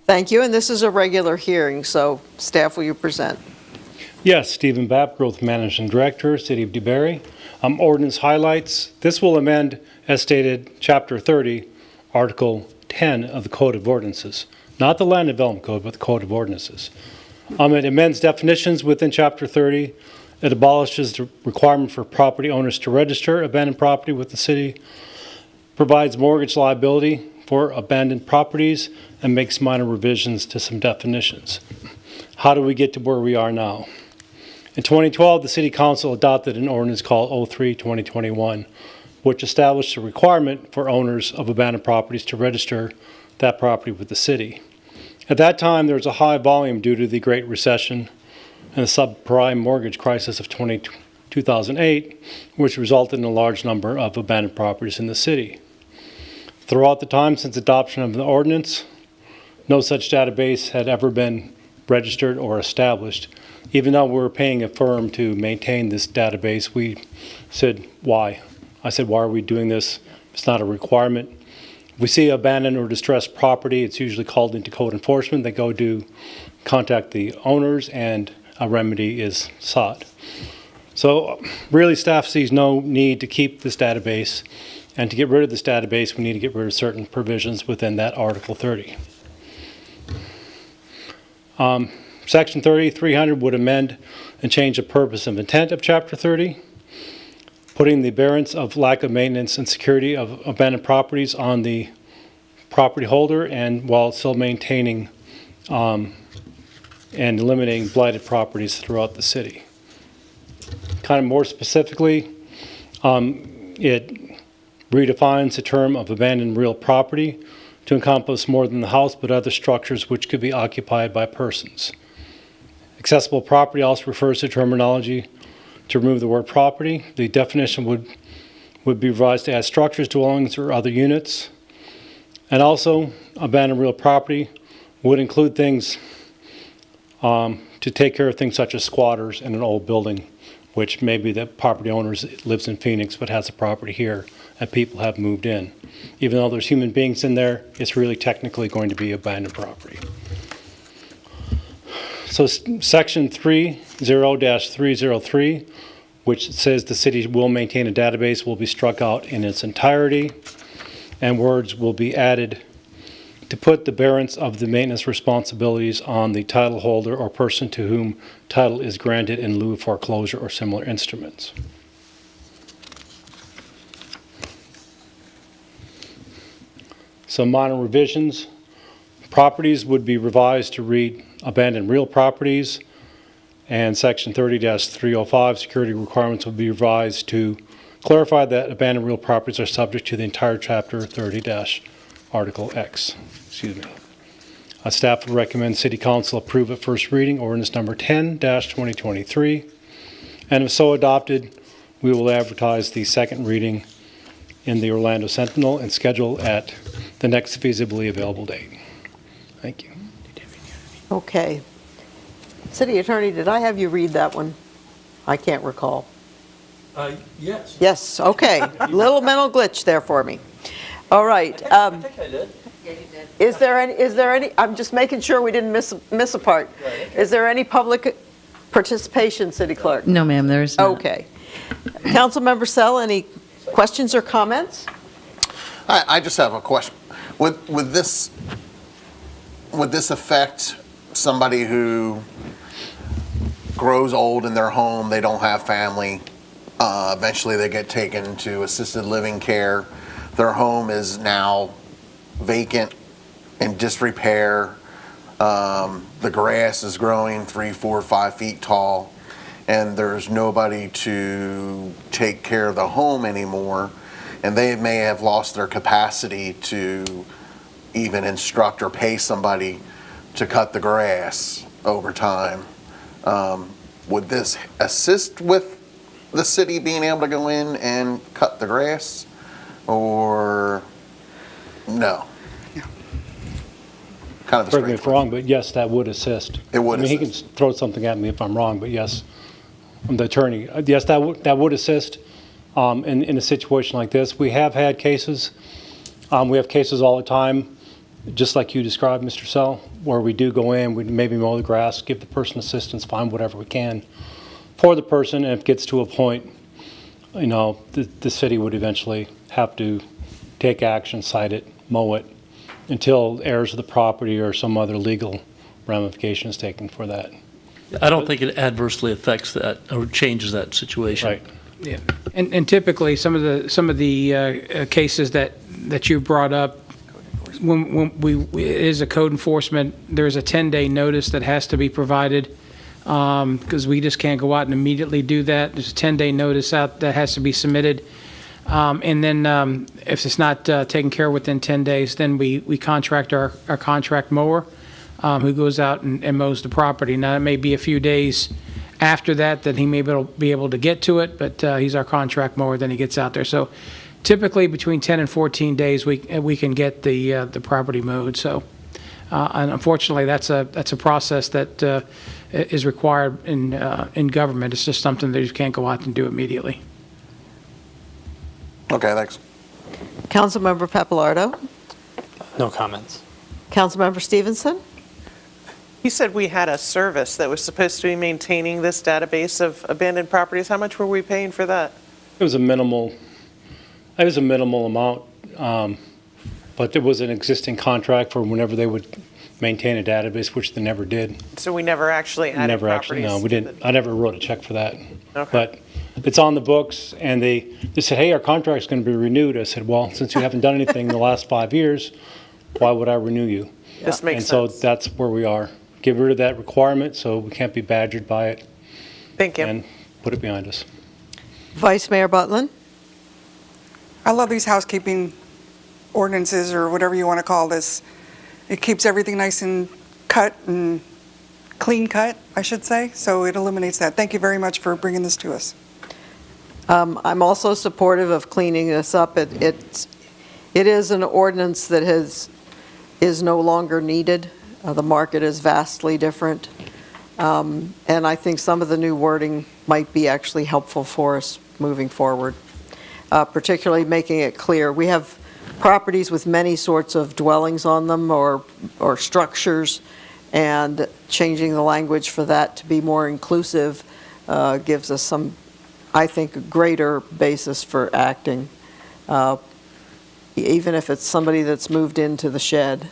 Thank you, and this is a regular hearing, so staff, will you present? Yes, Stephen Bapp, Growth Managing Director, City of DeBary. Ordinance highlights, this will amend, as stated, Chapter 30, Article 10 of the Code of Ordinances. Not the Land Development Code, but the Code of Ordinances. It amends definitions within Chapter 30. It abolishes the requirement for property owners to register abandoned property with the city, provides mortgage liability for abandoned properties, and makes minor revisions to some definitions. How do we get to where we are now? In 2012, the City Council adopted an ordinance called 03-2021, which established a requirement for owners of abandoned properties to register that property with the city. At that time, there was a high volume due to the Great Recession and the subprime mortgage crisis of 2008, which resulted in a large number of abandoned properties in the city. Throughout the time since adoption of the ordinance, no such database had ever been registered or established. Even though we were paying a firm to maintain this database, we said, why? I said, why are we doing this? It's not a requirement. If we see abandoned or distressed property, it's usually called into code enforcement. They go to contact the owners and a remedy is sought. So really, staff sees no need to keep this database, and to get rid of this database, we need to get rid of certain provisions within that Article 30. Section 300 would amend and change the purpose and intent of Chapter 30, putting the bearance of lack of maintenance and security of abandoned properties on the property holder, and while still maintaining and eliminating blighted properties throughout the city. Kind of more specifically, it redefines the term of abandoned real property to encompass more than the house but other structures which could be occupied by persons. Accessible property also refers to terminology to remove the word property. The definition would be revised to add structures, dwellings, or other units. And also, abandoned real property would include things to take care of things such as squatters in an old building, which maybe the property owner lives in Phoenix but has a property here and people have moved in. Even though there's human beings in there, it's really technically going to be abandoned property. So Section 30-303, which says the city will maintain a database, will be struck out in its entirety, and words will be added to put the bearance of the maintenance responsibilities on the title holder or person to whom title is granted in lieu of foreclosure or similar instruments. Some minor revisions. Properties would be revised to read abandoned real properties, and Section 30-305 security requirements would be revised to clarify that abandoned real properties are subject to the entire Chapter 30-Article X. Excuse me. Staff would recommend City Council approve at first reading ordinance number 10-2023, and if so adopted, we will advertise the second reading in the Orlando Sentinel and schedule at the next feasibly available date. Thank you. Okay. City Attorney, did I have you read that one? I can't recall. Yes. Yes, okay. Little mental glitch there for me. All right. I think I did. Is there any, I'm just making sure we didn't miss a part. Is there any public participation, City Clerk? No, ma'am, there is not. Okay. Councilmember Sell, any questions or comments? I just have a question. Would this affect somebody who grows old in their home, they don't have family, eventually they get taken to assisted living care, their home is now vacant, in disrepair, the grass is growing 3, 4, 5 feet tall, and there's nobody to take care of the home anymore, and they may have lost their capacity to even instruct or pay somebody to cut the grass over time. Would this assist with the city being able to go in and cut the grass, or no? Kind of a Correct me strange if I'm wrong, but yes, that would assist. It would I mean, he can assist. throw something at me if I'm wrong, but yes, I'm the attorney. Yes, that would assist in a situation like this. We have had cases, we have cases all the time, just like you described, Mr. Sell, where we do go in, we maybe mow the grass, give the person assistance, find whatever we can for the person, and if it gets to a point, you know, the city would eventually have to take action, cite it, mow it, until heirs of the property or some other legal ramification is taken for that. I don't think it adversely affects that or changes that situation. Right. Yeah, and typically, some of the cases that you brought up, when it is a code enforcement, there's a 10-day notice that has to be provided because we just can't go out and immediately do that. There's a 10-day notice out that has to be submitted. And then if it's not taken care of within 10 days, then we contract our contract mower who goes out and mows the property. Now, it may be a few days after that he may be able to get to it, but he's our contract mower, then he gets out there. So typically between 10 and 14 days, we can get the property mowed. So, and unfortunately, that's a process that is required in government. It's just something that you can't go out and do immediately. Okay, thanks. Councilmember Papalardo. No comments. Councilmember Stevenson. You said we had a service that was supposed to be maintaining this database of abandoned properties. How much were we paying for that? It was a minimal amount, but there was an existing contract for whenever they would maintain a database, which they never did. So we never actually added Never actually, no, properties we didn't. I never wrote a check for that. Okay. But it's on the books, and they said, hey, our contract's going to be renewed. I said, well, since you haven't done anything in the last 5 years, why would I renew you? This makes And so sense. that's where we are. Get rid of that requirement so we can't be badgered by it Thank you. and put it behind us. Vice Mayor Butland. I love these housekeeping ordinances, or whatever you want to call this. It keeps everything nice and cut and clean cut, I should say, so it eliminates that. Thank you very much for bringing this to us. I'm also supportive of cleaning this up. It is an ordinance that is no longer needed. The market is vastly different. And I think some of the new wording might be actually helpful for us moving forward, particularly making it clear. We have properties with many sorts of dwellings on them or structures, and changing the language for that to be more inclusive gives us some, I think, a greater basis for acting, even if it's somebody that's moved into the shed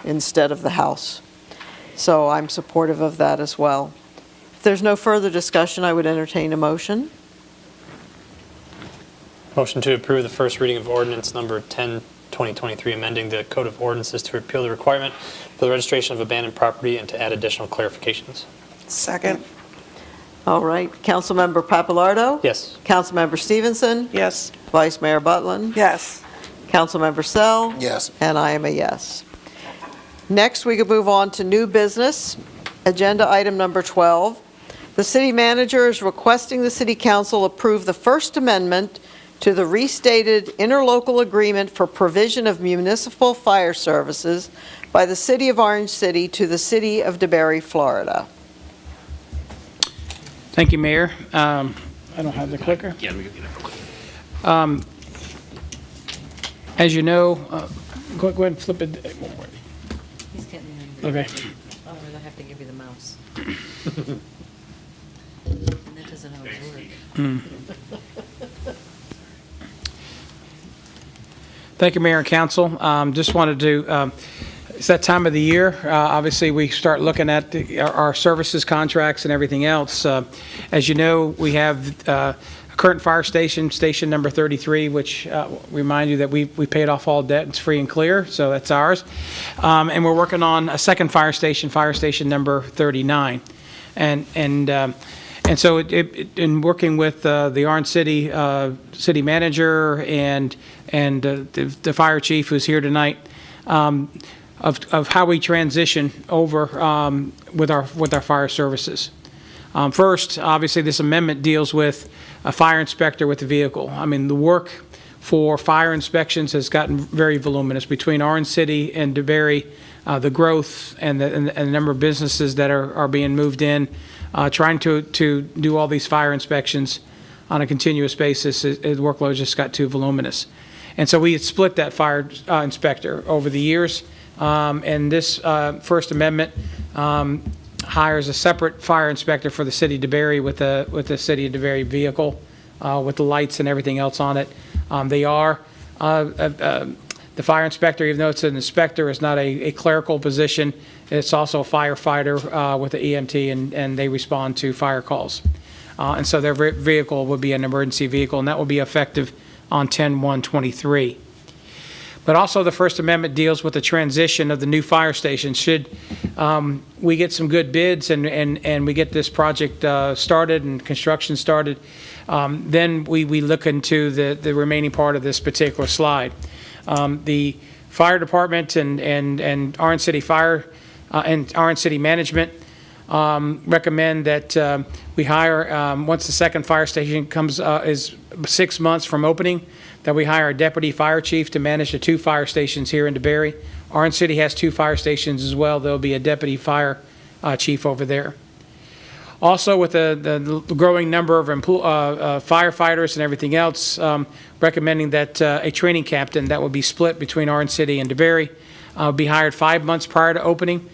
instead of the house. So I'm supportive of that as well. If there's no further discussion, I would entertain a motion. Motion to approve the first reading of ordinance number 10, 2023, amending the Code of Ordinances to repeal the requirement for the registration of abandoned property and to add additional clarifications. Second. All right, Councilmember Papalardo? Yes. Councilmember Stevenson? Yes. Vice Mayor Butland? Yes. Councilmember Sell? Yes. And I am a yes. Next, we could move on to new business. Agenda item number 12. The city manager is requesting the city council approve the First Amendment to the restated interlocal agreement for provision of municipal fire services by the City of Orange City to the City of DeBary, Florida. Thank you, Mayor. I don't have the clicker. Yeah, let me get it real quick. As you know, go ahead and flip it. He's getting Okay. Oh, I have to give you the mouse. And that doesn't always work. Thank you, Mayor and Council. Just wanted to, it's that time of the year. Obviously, we start looking at our services contracts and everything else. As you know, we have a current fire station, station number 33, which remind you that we paid off all debt. It's free and clear, so that's ours. And we're working on a second fire station number 39. And so in working with the Orange City city manager and the fire chief who's here tonight, of how we transition over with our fire services. First, obviously, this amendment deals with a fire inspector with the vehicle. I mean, the work for fire inspections has gotten very voluminous between Orange City and DeBary. The growth and the number of businesses that are being moved in, trying to do all these fire inspections on a continuous basis, the workload just got too voluminous. And so we had split that fire inspector over the years. And this First Amendment hires a separate fire inspector for the city of DeBary with the city of DeBary vehicle, with the lights and everything else on it. They are the fire inspector, even though it's an inspector, is not a clerical position. It's also a firefighter with the EMT, and they respond to fire calls. And so their vehicle would be an emergency vehicle, and that will be effective on 10/1/23. But also, the First Amendment deals with the transition of the new fire station. Should we get some good bids and we get this project started and construction started, then we look into the remaining part of this particular slide. The fire department and Orange City Fire and Orange City Management recommend that we hire, once the second fire station is 6 months from opening, that we hire a deputy fire chief to manage the 2 fire stations here in DeBary. Orange City has 2 fire stations as well. There'll be a deputy fire chief over there. Also, with the growing number of firefighters and everything else, recommending that a training captain that will be split between Orange City and DeBary be hired 5 months prior to opening.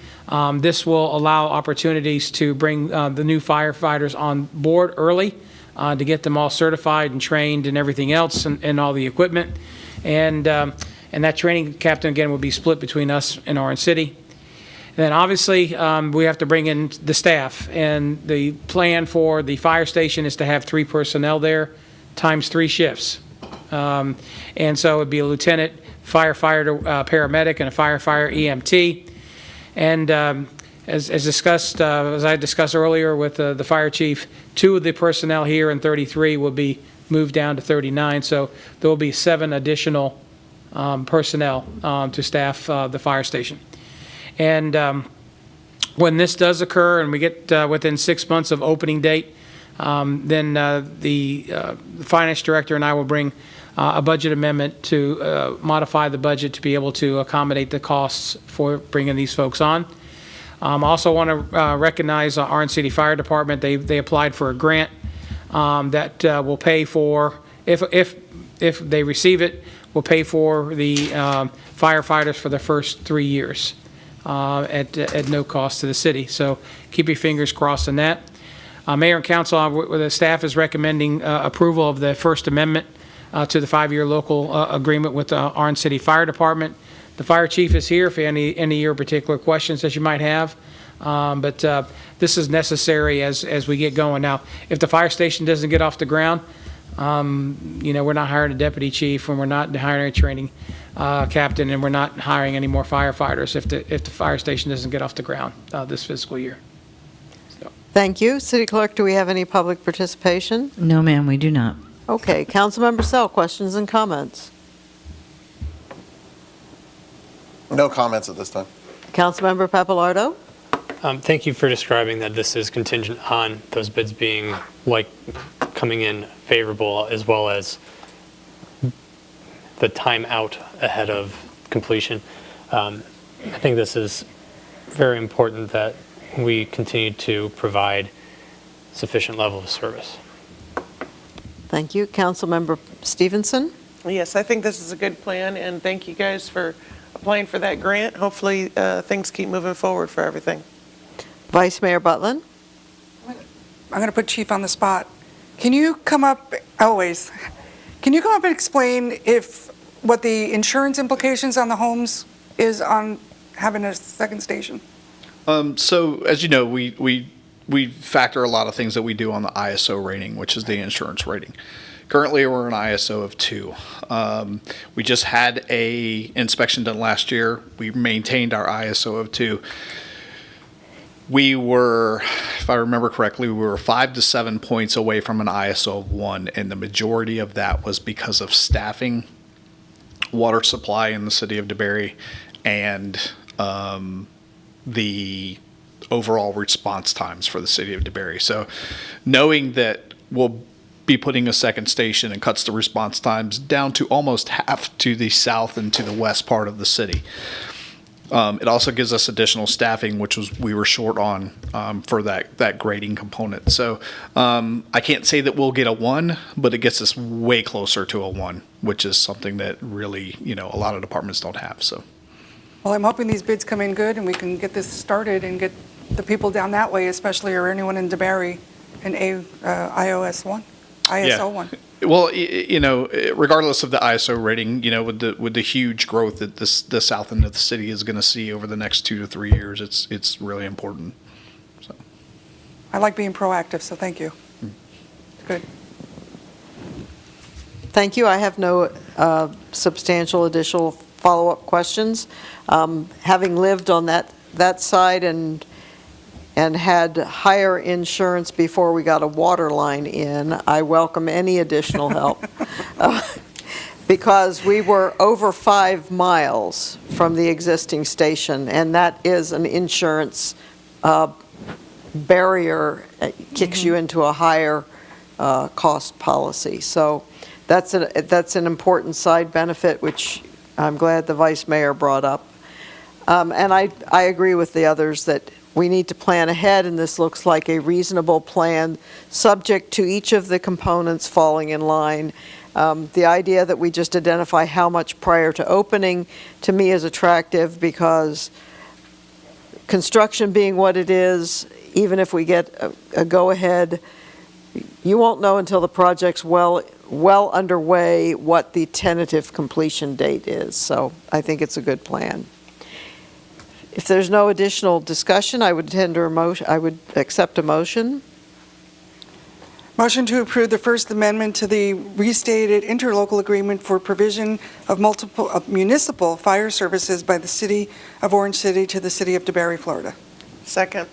This will allow opportunities to bring the new firefighters on board early, to get them all certified and trained and everything else and all the equipment. And that training captain, again, will be split between us and Orange City. And then obviously, we have to bring in the staff. And the plan for the fire station is to have 3 personnel there times 3 shifts. And so it'd be a lieutenant, firefighter, paramedic, and a firefighter EMT. And as I discussed earlier with the fire chief, 2 of the personnel here and 33 will be moved down to 39. So there will be 7 additional personnel to staff the fire station. And when this does occur and we get within 6 months of opening date, then the finance director and I will bring a budget amendment to modify the budget to be able to accommodate the costs for bringing these folks on. I also want to recognize Orange City Fire Department. They applied for a grant that will pay for, if they receive it, will pay for the firefighters for the first 3 years at no cost to the city. So keep your fingers crossed on that. Mayor and council, the staff is recommending approval of the First Amendment to the 5-year local agreement with the Orange City Fire Department. The fire chief is here for any of your particular questions that you might have. But this is necessary as we get going. Now, if the fire station doesn't get off the ground, we're not hiring a deputy chief, and we're not hiring a training captain, and we're not hiring any more firefighters if the fire station doesn't get off the ground this fiscal year. Thank you. City Clerk, do we have any public participation? No, ma'am, we do not. Okay, Councilmember Sell, questions and comments? No comments at this time. Councilmember Papalardo? Thank you for describing that this is contingent on those bids being coming in favorable, as well as the time out ahead of completion. I think this is very important that we continue to provide sufficient level of service. Thank you. Councilmember Stevenson? Yes, I think this is a good plan, and thank you guys for applying for that grant. Hopefully, things keep moving forward for everything. Vice Mayor Butlin? I'm going to put Chief on the spot. Can you come up, always, can you come up and explain what the insurance implications on the homes is on having a second station? So, as you know, we factor a lot of things that we do on the ISO rating, which is the insurance rating. Currently, we're an ISO of 2. We just had a inspection done last year. We maintained our ISO of 2. We were, if I remember correctly, we were 5 to 7 points away from an ISO of 1, and the majority of that was because of staffing, water supply in the city of DeBary, and the overall response times for the city of DeBary. So knowing that we'll be putting a second station and cuts the response times down to almost half to the south and to the west part of the city. It also gives us additional staffing, which we were short on for that grading component. So I can't say that we'll get a 1, but it gets us way closer to a 1, which is something that really, a lot of departments don't have. So. Well, I'm hoping these bids come in good and we can get this started and get the people down that way, especially, or anyone in DeBary, in ISO 1. Well, regardless of the ISO rating, with the huge growth that the south end of the city is going to see over the next 2 to 3 years, it's really important. So. I like being proactive, so thank you. Good. Thank you. I have no substantial additional follow-up questions. Having lived on that side and had higher insurance before we got a water line in, I welcome any additional help. Because we were over 5 miles from the existing station, and that is an insurance barrier. It kicks you into a higher cost policy. So that's an important side benefit, which I'm glad the Vice Mayor brought up. And I agree with the others that we need to plan ahead, and this looks like a reasonable plan, subject to each of the components falling in line. The idea that we just identify how much prior to opening, to me, is attractive, because construction being what it is, even if we get a go-ahead, you won't know until the project's well underway what the tentative completion date is. So I think it's a good plan. If there's no additional discussion, I would accept a motion. Motion to approve the First Amendment to the restated interlocal agreement for provision of municipal fire services by the City of Orange City to the City of DeBary, Florida. Second.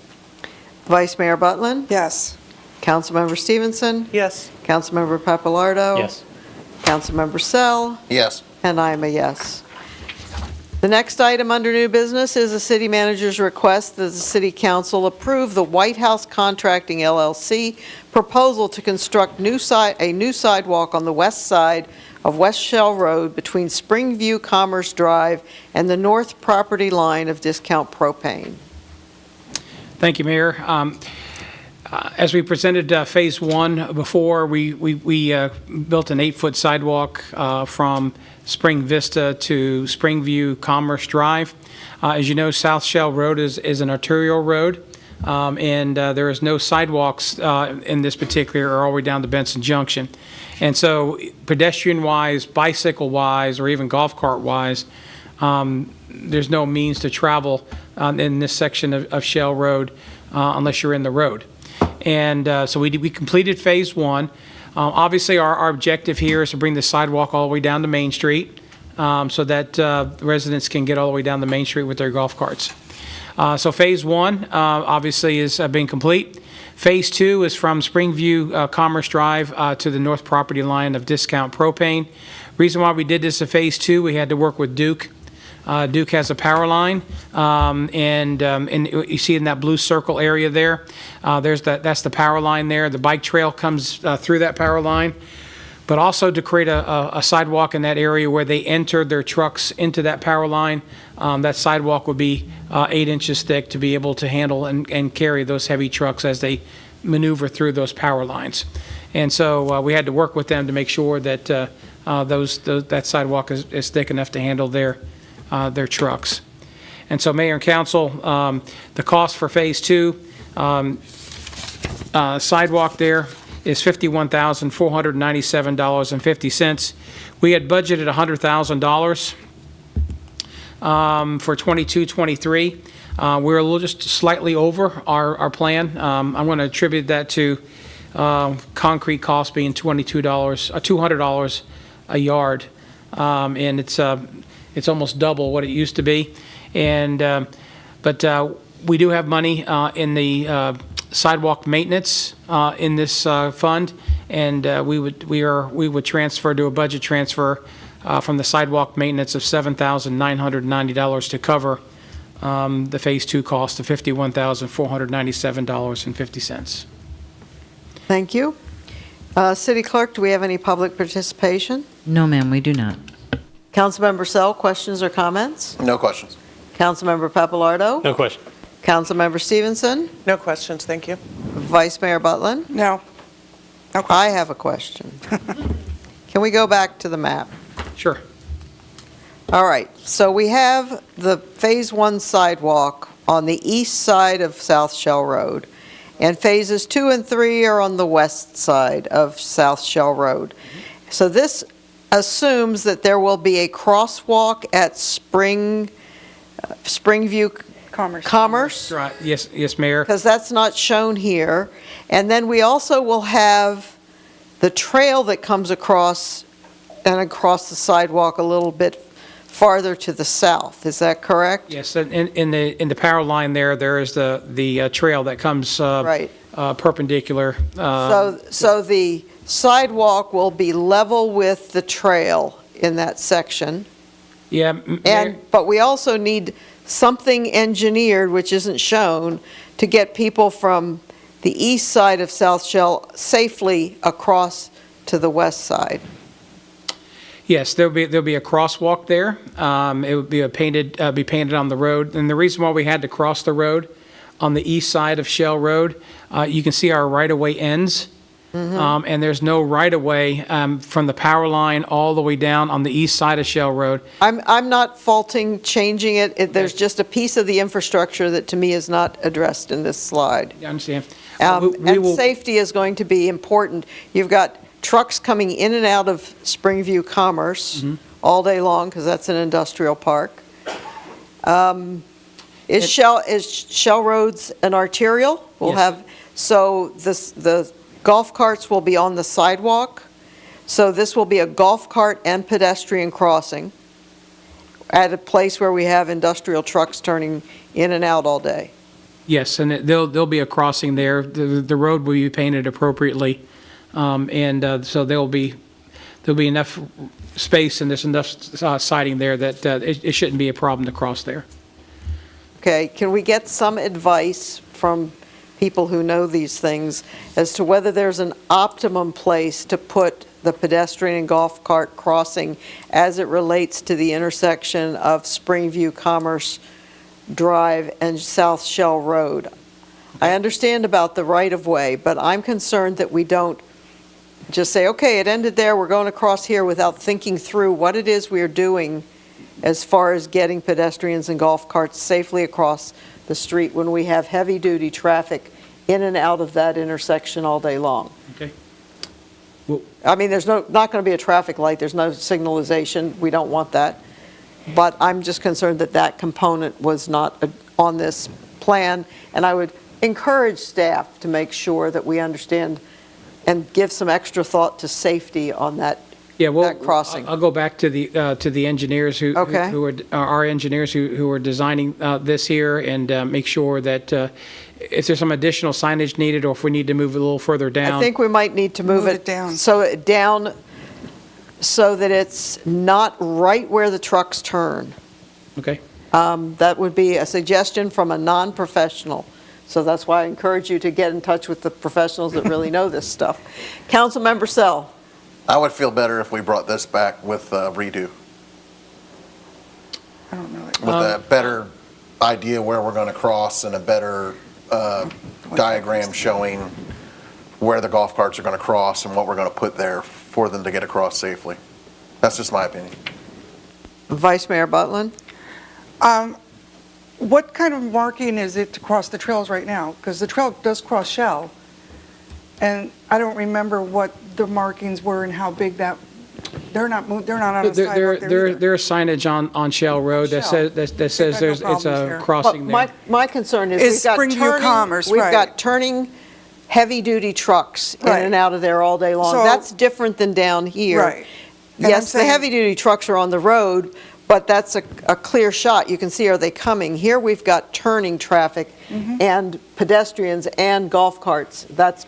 Vice Mayor Butland? Yes. Councilmember Stevenson? Yes. Councilmember Papalardo? Yes. Councilmember Sell? Yes. And I am a yes. The next item under new business is the city manager's request that the city council approve the White House Contracting LLC proposal to construct a new sidewalk on the west side of West Shell Road between Springview Commerce Drive and the north property line of Discount Propane. Thank you, Mayor. As we presented Phase 1 before, we built an 8-foot sidewalk from Spring Vista to Springview Commerce Drive. As you know, South Shell Road is an arterial road, and there is no sidewalks in this particular all the way down to Benson Junction. And so pedestrian-wise, bicycle-wise, or even golf cart-wise, there's no means to travel in this section of Shell Road unless you're in the road. And so we completed Phase 1. Obviously, our objective here is to bring the sidewalk all the way down to Main Street so that residents can get all the way down to Main Street with their golf carts. So Phase 1 obviously is being complete. Phase 2 is from Springview Commerce Drive to the north property line of Discount Propane. Reason why we did this at Phase 2, we had to work with Duke. Duke has a power line, and you see in that blue circle area there, that's the power line there. The bike trail comes through that power line, but also to create a sidewalk in that area where they enter their trucks into that power line. That sidewalk would be 8 inches thick to be able to handle and carry those heavy trucks as they maneuver through those power lines. And so we had to work with them to make sure that that sidewalk is thick enough to handle their trucks. And so, Mayor and Council, the cost for Phase 2 sidewalk there is $51,497.50. We had budgeted $100,000 for 22-23. We're a little just slightly over our plan. I'm going to attribute that to concrete costs being $200 a yard, and it's almost double what it used to be. And but we do have money in the sidewalk maintenance in this fund, and we would transfer, do a budget transfer from the sidewalk maintenance of $7,990 to cover the Phase 2 cost of $51,497.50. Thank you. City Clerk, do we have any public participation? No, ma'am, we do not. Councilmember Sell, questions or comments? No questions. Councilmember Papalardo? No question. Councilmember Stevenson? No questions, thank you. Vice Mayor Butland? No. No I question. have a question. Can we go back to the map? Sure. All right, so we have the Phase 1 sidewalk on the east side of South Shell Road, and Phases 2 and 3 are on the west side of South Shell Road. So this assumes that there will be a crosswalk at Springview Commerce? Right. Yes, Mayor. Because that's not shown here. And then we also will have the trail that comes across the sidewalk a little bit farther to the south. Is that correct? Yes, and in the power line there is the trail that comes Right. perpendicular. So the sidewalk will be level with the trail in that section. Yeah, But we also need something engineered, which isn't shown, to get people from the east side of South Shell safely across to the west side. yes, there'll be a crosswalk there. It would be painted on the road. And the reason why we had to cross the road on the east side of Shell Road, you can see our right-of-way ends. And there's no right-of-way from the power line all the way down on the east side of Shell Road. I'm not faulting changing it. There's just a piece of the infrastructure that to me is not addressed in this slide. You understand? And safety is going to be important. You've got trucks coming in and out of Springview Commerce all day long, because that's an industrial park. Is Shell Roads an arterial? We'll Yes. have, so the golf carts will be on the sidewalk. So this will be a golf cart and pedestrian crossing at a place where we have industrial trucks turning in and out all day. Yes, and there'll be a crossing there. The road will be painted appropriately, and so there'll be enough space and there's enough siding there that it shouldn't be a problem to cross there. Okay, can we get some advice from people who know these things as to whether there's an optimum place to put the pedestrian and golf cart crossing as it relates to the intersection of Springview Commerce Drive and South Shell Road? I understand about the right-of-way, but I'm concerned that we don't just say, okay, it ended there, we're going across here, without thinking through what it is we're doing as far as getting pedestrians and golf carts safely across the street when we have heavy-duty traffic in and out of that intersection all day long. Okay. I mean, there's not going to be a traffic light, there's no signalization, we don't want that. But I'm just concerned that that component was not on this plan, and I would encourage staff to make sure that we understand and give some extra thought to safety on that. Yeah, well, That crossing. I'll go back to the engineers who Okay. are our engineers who are designing this here, and make sure that if there's some additional signage needed, or if we need to move it a little further down. I think we might need to move Move it it down. down so that it's not right where the trucks turn. Okay. That would be a suggestion from a non-professional. So that's why I encourage you to get in touch with the professionals that really know this stuff. Councilmember Sell. I would feel better if we brought this back with redo, I don't know. with a better idea where we're going to cross and a better diagram showing where the golf carts are going to cross and what we're going to put there for them to get across safely. That's just my opinion. Vice Mayor Butlin? What kind of marking is it to cross the trails right now? Because the trail does cross Shell, and I don't remember what the markings were and how big that, they're not on a sidewalk there either. There's signage on Shell Road that Shell. says They've it's got no a problems there. crossing Well, there. my concern is Is we've got Springview Commerce, we've right. got turning heavy-duty trucks in Right. and out of there all day long. So- That's different than down here. Right. And I'm Yes, the saying- heavy-duty trucks are on the road, but that's a clear shot. You can see, are they coming? Here, we've got turning traffic Mm-hmm. and pedestrians and golf carts. That's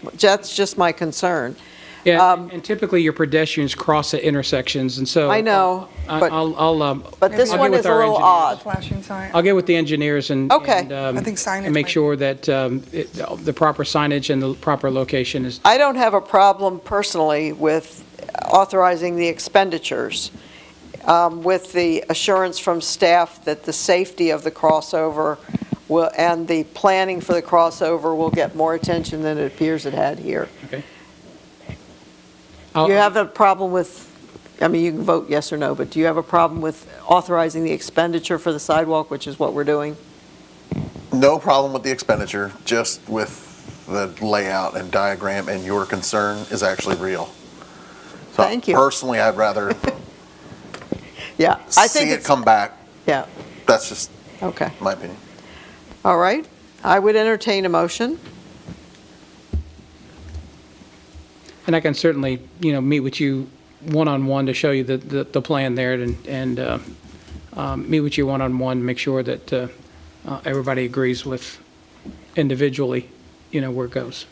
just my concern. Yeah, and typically your pedestrians cross at intersections, and so. I know, but- I'll But this I'll one get is with a our little engineers. odd. Flashing sign. I'll get with the engineers and. Okay. and, I think signage And make might- sure that the proper signage and the proper location is. I don't have a problem personally with authorizing the expenditures, with the assurance from staff that the safety of the crossover will, and the planning for the crossover will get more attention than it appears it had here. Okay. You have a problem with, I mean, you can vote yes or no, but do you have a problem with authorizing the expenditure for the sidewalk, which is what we're doing? No problem with the expenditure, just with the layout and diagram, and your concern is actually real. So Thank you. Personally, I'd rather Yeah, I see think it it's, come back. yeah, That's just okay. my opinion. All right. I would entertain a motion. And I can certainly, meet with you one-on-one to show you the plan there and meet with you one-on-one, make sure that everybody agrees with individually, where it goes.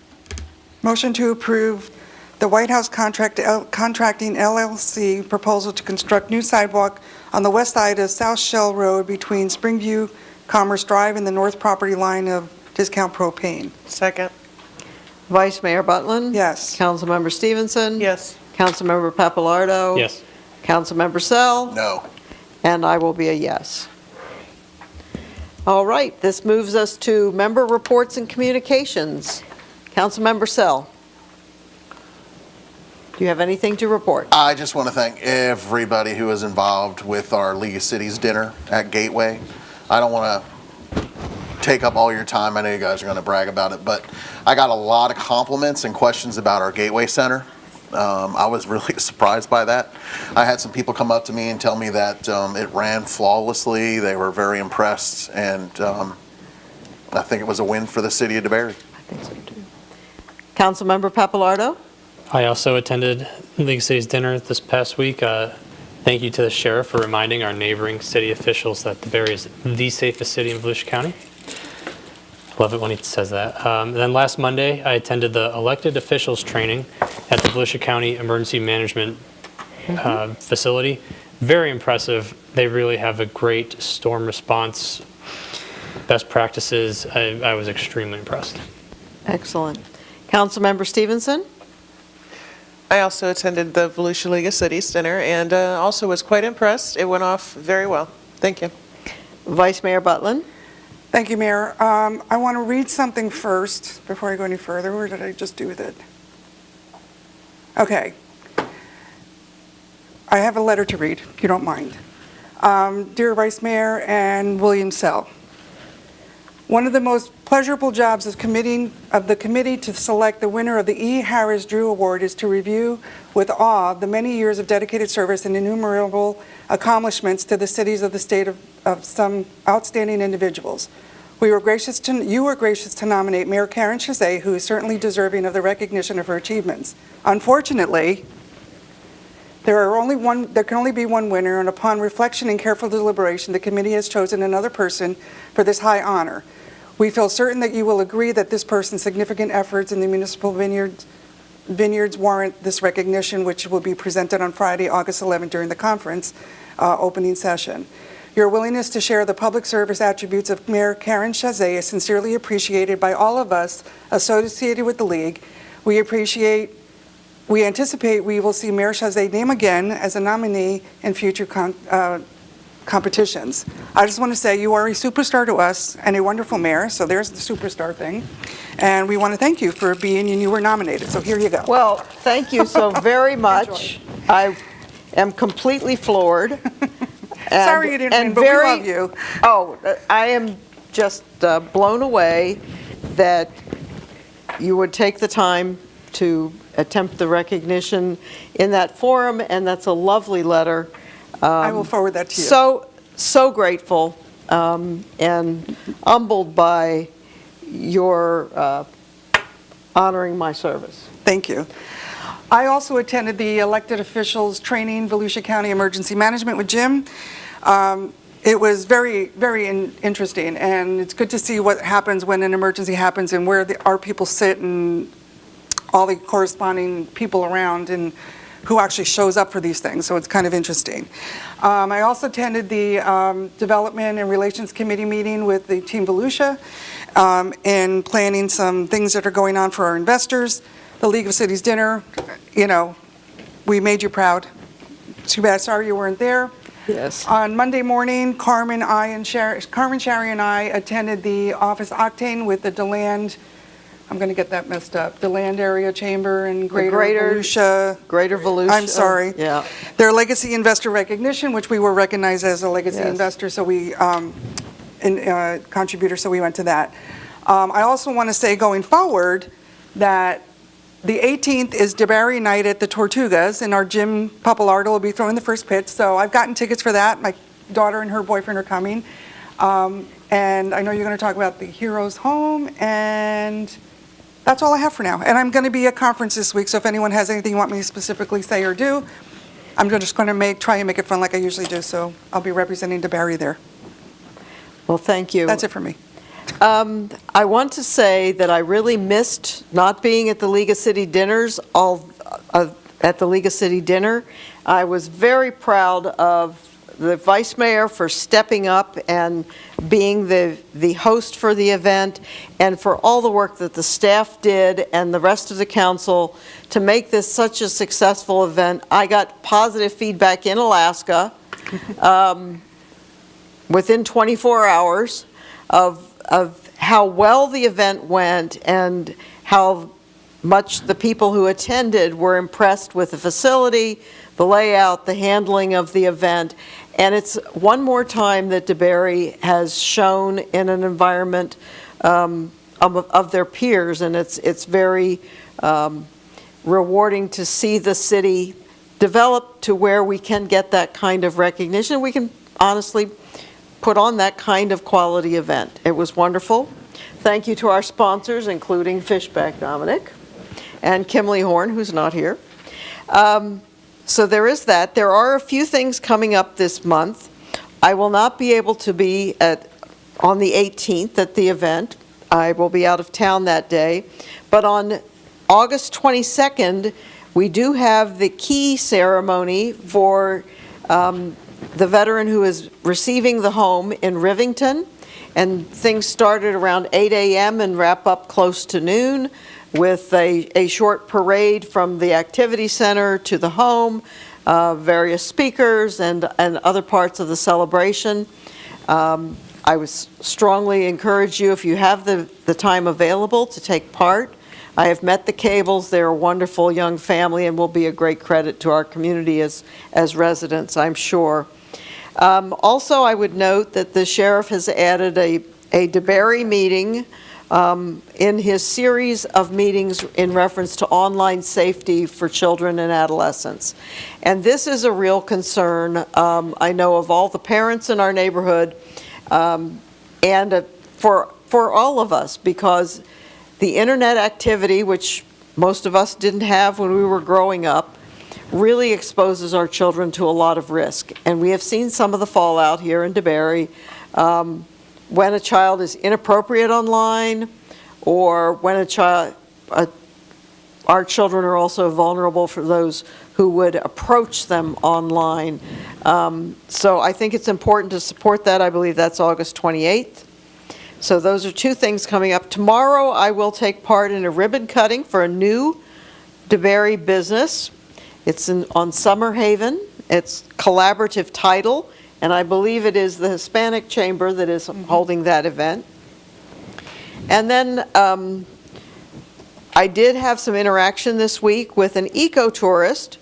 Motion to approve the White House Contracting LLC proposal to construct new sidewalk on the west side of South Shell Road between Springview Commerce Drive and the north property line of Discount Propane. Second. Vice Mayor Butland? Yes. Councilmember Stevenson? Yes. Councilmember Papalardo? Yes. Councilmember Sell? No. And I will be a yes. All right, this moves us to member reports and communications. Councilmember Sell? Do you have anything to report? I just want to thank everybody who was involved with our League of Cities dinner at Gateway. I don't want to take up all your time. I know you guys are going to brag about it, but I got a lot of compliments and questions about our Gateway Center. I was really surprised by that. I had some people come up to me and tell me that it ran flawlessly. They were very impressed, and I think it was a win for the city of DeBary. I think so, too. Councilmember Papalardo? I also attended League of Cities dinner this past week. Thank you to the sheriff for reminding our neighboring city officials that DeBary is the safest city in Volusia County. Love it when he says that. Then last Monday, I attended the elected officials training at the Volusia County Emergency Management facility. Very impressive. They really have a great storm response, best practices. I was extremely impressed. Excellent. Councilmember Stevenson? I also attended the Volusia League of Cities dinner and also was quite impressed. It went off very well. Thank you. Vice Mayor Butland? Thank you, Mayor. I want to read something first before I go any further. Where did I just do with it? Okay. I have a letter to read, if you don't mind. Dear Vice Mayor and William Sell, one of the most pleasurable jobs of the committee to select the winner of the E. Harris Drew Award is to review with awe the many years of dedicated service and innumerable accomplishments to the cities of the state of some outstanding individuals. You were gracious to nominate Mayor Karen Chazet, who is certainly deserving of the recognition of her achievements. Unfortunately, there can only be one winner, and upon reflection and careful deliberation, the committee has chosen another person for this high honor. We feel certain that you will agree that this person's significant efforts in the municipal vineyards warrant this recognition, which will be presented on Friday, August 11th during the conference opening session. Your willingness to share the public service attributes of Mayor Karen Chazet is sincerely appreciated by all of us associated with the League. We anticipate we will see Mayor Chazet name again as a nominee in future competitions. I just want to say you are a superstar to us and a wonderful mayor, so there's the superstar thing. And we want to thank you for being, and you were nominated, so here you go. Well, thank you so very much. I am completely floored. Sorry you didn't win, but we love you. Oh, I am just blown away that you would take the time to attempt the recognition in that forum, and that's a lovely letter. I will forward that to you. So grateful and humbled by your honoring my service. Thank you. I also attended the elected officials training, Volusia County Emergency Management with Jim. It was very, very interesting, and it's good to see what happens when an emergency happens and where our people sit and all the corresponding people around and who actually shows up for these things, so it's kind of interesting. I also attended the Development and Relations Committee meeting with the Team Volusia and planning some things that are going on for our investors. The League of Cities dinner, we made you proud. Too bad, sorry you weren't there. Yes. On Monday morning, Carmen, Shari, and I attended the Office Octane with the DeLand, I'm going to get that messed up, DeLand Area Chamber and Greater Volusia. Greater Volusia. I'm sorry. Yeah. Their Legacy Investor Recognition, which we were recognized as a Legacy Investor, so we, contributor, so we went to that. I also want to say going forward that the 18th is DeBary night at the Tortugas, and our Jim Papalardo will be throwing the first pitch, so I've gotten tickets for that. My daughter and her boyfriend are coming. And I know you're going to talk about the Heroes Home, and that's all I have for now. And I'm going to be at conference this week, so if anyone has anything you want me to specifically say or do, I'm just going to try and make it fun like I usually do, so I'll be representing DeBarry there. Well, thank you. That's it for me. I want to say that I really missed not being at the League of City dinners, at the League of City dinner. I was very proud of the Vice Mayor for stepping up and being the host for the event, and for all the work that the staff did and the rest of the council to make this such a successful event. I got positive feedback in Alaska within 24 hours of how well the event went and how much the people who attended were impressed with the facility, the layout, the handling of the event. And it's one more time that DeBarry has shown in an environment of their peers, and it's very rewarding to see the city develop to where we can get that kind of recognition. We can honestly put on that kind of quality event. It was wonderful. Thank you to our sponsors, including Fishback Dominic and Kimley Horn, who's not here. So there is that. There are a few things coming up this month. I will not be able to be on the 18th at the event. I will be out of town that day. But on August 22nd, we do have the key ceremony for the veteran who is receiving the home in Rivington. And things started around 8 a.m. and wrap up close to noon, with a short parade from the activity center to the home, various speakers and other parts of the celebration. I would strongly encourage you, if you have the time available, to take part. I have met the Cables. They're a wonderful young family and will be a great credit to our community as residents, I'm sure. Also, I would note that the sheriff has added a DeBarry meeting in his series of meetings in reference to online safety for children and adolescents. And this is a real concern. I know of all the parents in our neighborhood and for all of us, because the internet activity, which most of us didn't have when we were growing up, really exposes our children to a lot of risk. And we have seen some of the fallout here in DeBarry. When a child is inappropriate online, or when our children are also vulnerable for those who would approach them online. So I think it's important to support that. I believe that's August 28th. So those are two things coming up. Tomorrow I will take part in a ribbon cutting for a new DeBarry business. It's on Summer Haven. It's collaborative title. And I believe it is the Hispanic Chamber that is holding that event. And then I did have some interaction this week with an eco-tourist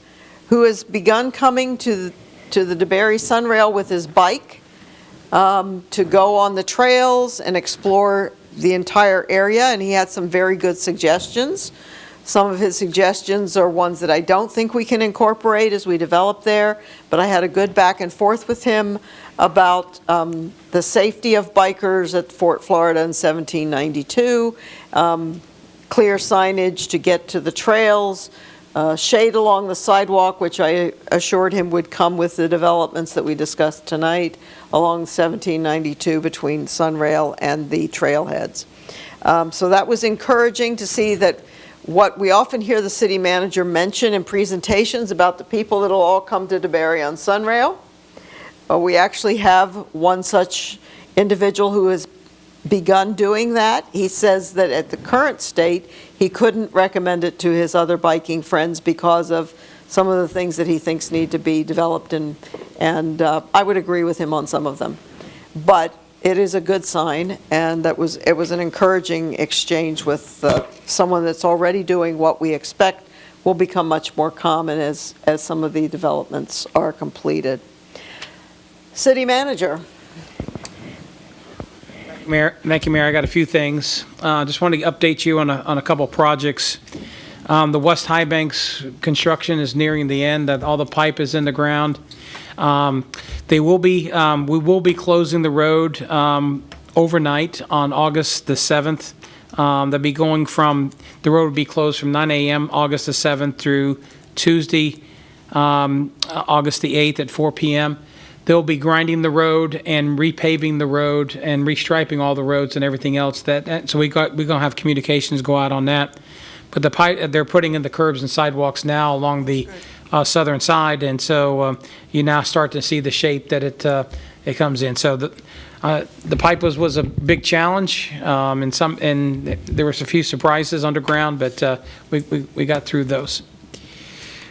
who has begun coming to the DeBarry Sunrail with his bike to go on the trails and explore the entire area. And he had some very good suggestions. Some of his suggestions are ones that I don't think we can incorporate as we develop there, but I had a good back and forth with him about the safety of bikers at Fort Florida in 1792, clear signage to get to the trails, shade along the sidewalk, which I assured him would come with the developments that we discussed tonight along 1792 between Sunrail and the trailheads. So that was encouraging to see that what we often hear the city manager mention in presentations about the people that will all come to DeBarry on Sunrail. We actually have one such individual who has begun doing that. He says that at the current state, he couldn't recommend it to his other biking friends because of some of the things that he thinks need to be developed, and I would agree with him on some of them. But it is a good sign, and it was an encouraging exchange with someone that's already doing what we expect will become much more common as some of the developments are completed. City Manager. Thank you, Mayor. I got a few things. Just wanted to update you on a couple projects. The West High Banks construction is nearing the end. All the pipe is in the ground. We will be closing the road overnight on August the 7th. They'll be going the road will be closed from 9 a.m. August the 7th through Tuesday, August the 8th at 4 p.m. They'll be grinding the road and repaving the road and restriping all the roads and everything else. So we're going to have communications go out on that. But they're putting in the curbs and sidewalks now along the southern side, and so you now start to see the shape that it comes in. So the pipe was a big challenge, and there was a few surprises underground, but we got through those.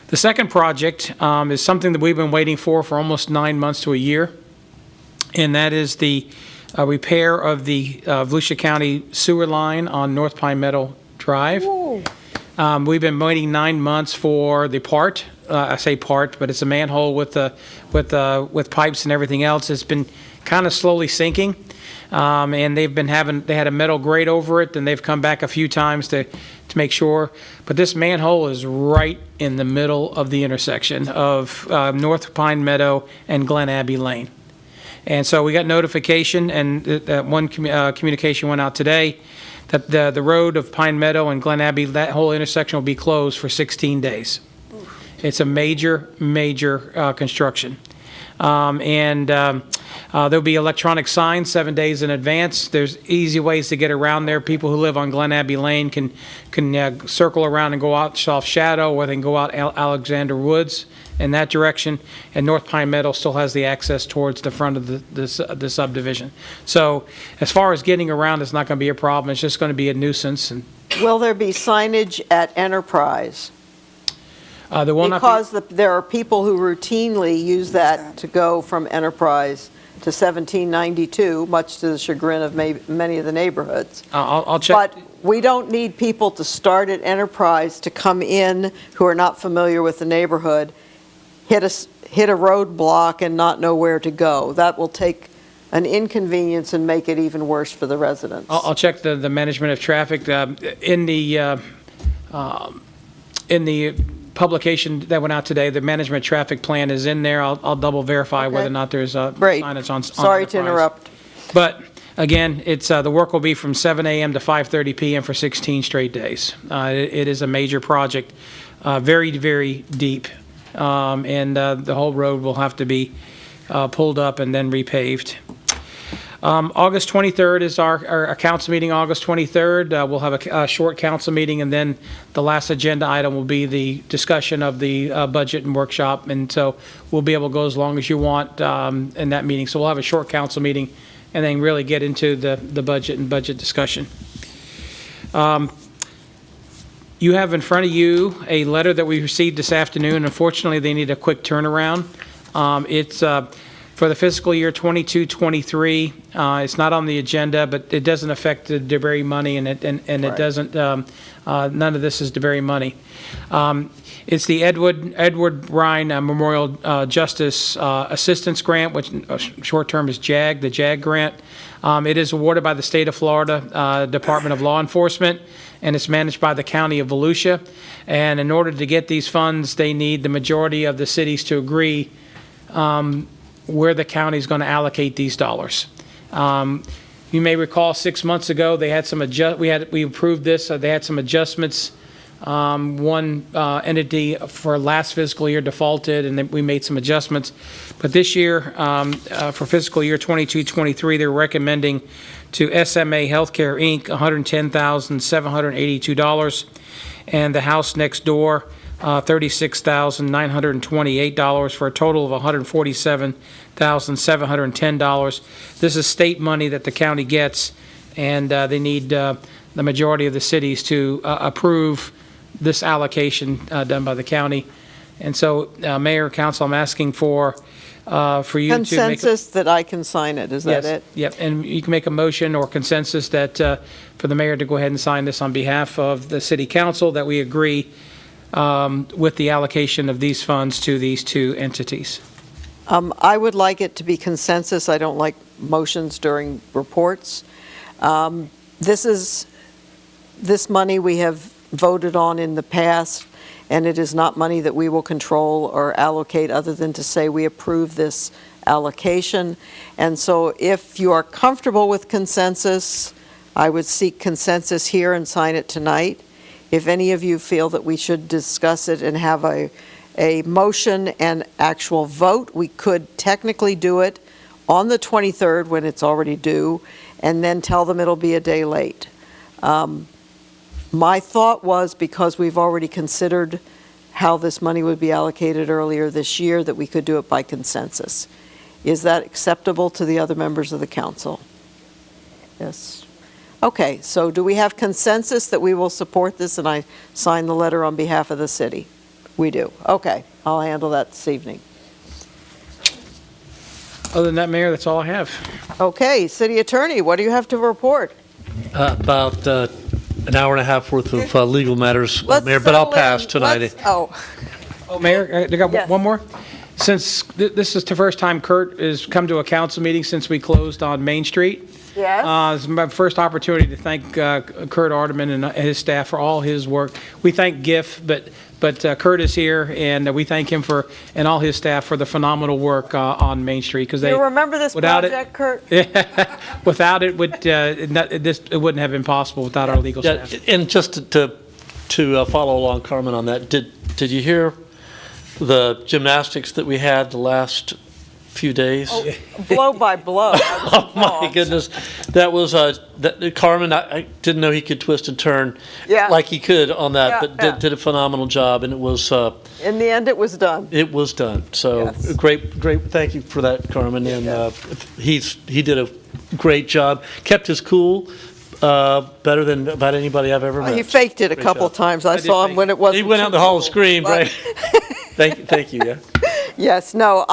The second project is something that we've been waiting for almost 9 months to a year, and that is the repair of the Volusia County sewer line on North Pine Meadow Drive. We've been waiting 9 months for the part. I say part, but it's a manhole with pipes and everything else. It's been kind of slowly sinking, and they had a metal grate over it, and they've come back a few times to make sure. But this manhole is right in the middle of the intersection of North Pine Meadow and Glen Abbey Lane. And so we got notification, and one communication went out today that the road of Pine Meadow and Glen Abbey, that whole intersection will be closed for 16 days. It's a major construction. There'll be electronic signs 7 days in advance. There's easy ways to get around there. People who live on Glen Abbey Lane can circle around and go out Soft Shadow, or they can go out Alexander Woods in that direction. And North Pine Meadow still has the access towards the front of the subdivision. So as far as getting around, it's not going to be a problem. It's just going to be a nuisance. And Will there be signage at Enterprise? there will not be. Because there are people who routinely use that to go from Enterprise to 1792, much to the chagrin of many of the neighborhoods. I'll check. But we don't need people to start at Enterprise to come in who are not familiar with the neighborhood, hit a roadblock and not know where to go. That will take an inconvenience and make it even worse for the residents. I'll check the management of traffic. In the publication that went out today, the management traffic plan is in there. I'll double verify whether or not there's Great. signage on Sorry to Enterprise. interrupt. But again, it's the work will be from 7 a.m. to 5:30 p.m. for 16 straight days. It is a major project, very, very deep, and the whole road will have to be pulled up and then repaved. August 23rd is our council meeting, August 23rd. We'll have a short council meeting, and then the last agenda item will be the discussion of the budget and workshop. And so we'll be able to go as long as you want in that meeting. So we'll have a short council meeting and then really get into the budget and budget discussion. You have in front of you a letter that we received this afternoon. Unfortunately, they need a quick turnaround. It's for the fiscal year 22-23. It's not on the agenda, but it doesn't affect the DeBerry money, and it doesn't. None of this is DeBerry money. It's the Edward Ryan Memorial Justice Assistance Grant, which short term is JAG, the JAG grant. It is awarded by the state of Florida Department of Law Enforcement, and it's managed by the county of Volusia. And in order to get these funds, they need the majority of the cities to agree where the county is going to allocate these dollars. You may recall 6 months ago they had some we approved this. They had some adjustments. One entity for last fiscal year defaulted, and then we made some adjustments. But this year, for fiscal year 22-23, they're recommending to SMA Healthcare Inc. $110,782, and the house next door $36,928 for a total of $147,710. This is state money that the county gets, and they need the majority of the cities to approve this allocation done by the county. And so, Mayor, Council, I'm asking for you to make Consensus that I can sign it, is that it? Yep, and you can make a motion or consensus that for the mayor to go ahead and sign this on behalf of the city council, that we agree with the allocation of these funds to these two entities. I would like it to be consensus. I don't like motions during reports. This money we have voted on in the past, and it is not money that we will control or allocate other than to say we approve this allocation. And so if you are comfortable with consensus, I would seek consensus here and sign it tonight. If any of you feel that we should discuss it and have a a motion and actual vote. We could technically do it on the 23rd when it's already due, and then tell them it'll be a day late. My thought was, because we've already considered how this money would be allocated earlier this year, that we could do it by consensus. Is that acceptable to the other members of the council? Yes. Okay, so do we have consensus that we will support this, and I sign the letter on behalf of the city? We do. Okay, I'll handle that this evening. Other than that, Mayor, that's all I have. Okay, City Attorney, what do you have to report? About an hour and a half worth of legal matters, Let's Mayor, but I'll settle pass in. tonight. Oh, Mayor, I got Yes. one more. Since this is the first time Kurt has come to a council meeting since we closed on Main Street, yes? it's my first opportunity to thank Kurt Ardeman and his staff for all his work. We thank GIF, but Kurt is here, and we thank him and all his staff for the phenomenal work on Main Street, because You remember this without it- project, Kurt? without it, it wouldn't have been possible without our legal Yeah, staff. and just to follow along, Carmen, on that, did you hear the gymnastics that we had the last few days? Blow by blow. Oh, my goodness. That was, Carmen, I didn't know he could twist and turn Yeah. like he could on that, Yeah, but yeah. did a phenomenal job, and it was In the end, it was done. done. So Yes. great, thank you for that, Carmen, and he did a great job, kept his cool, better than about anybody I've ever met. He faked it a Great couple job. times. I did saw him fake when it. it wasn't He went out in the too hall and cool, screamed, but- right? Thank you, yeah. Yes, no,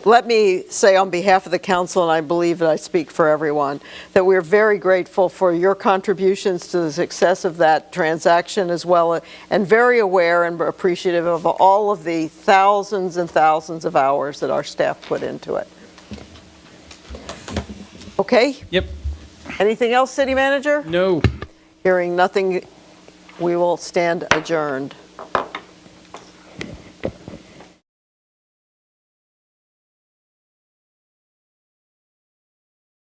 let me say on behalf of the council, and I believe that I speak for everyone, that we're very grateful for your contributions to the success of that transaction as well, and very aware and appreciative of all of the thousands and thousands of hours that our staff put into it. Okay? Yep. Anything else, City Manager? No. Hearing nothing, we will stand adjourned.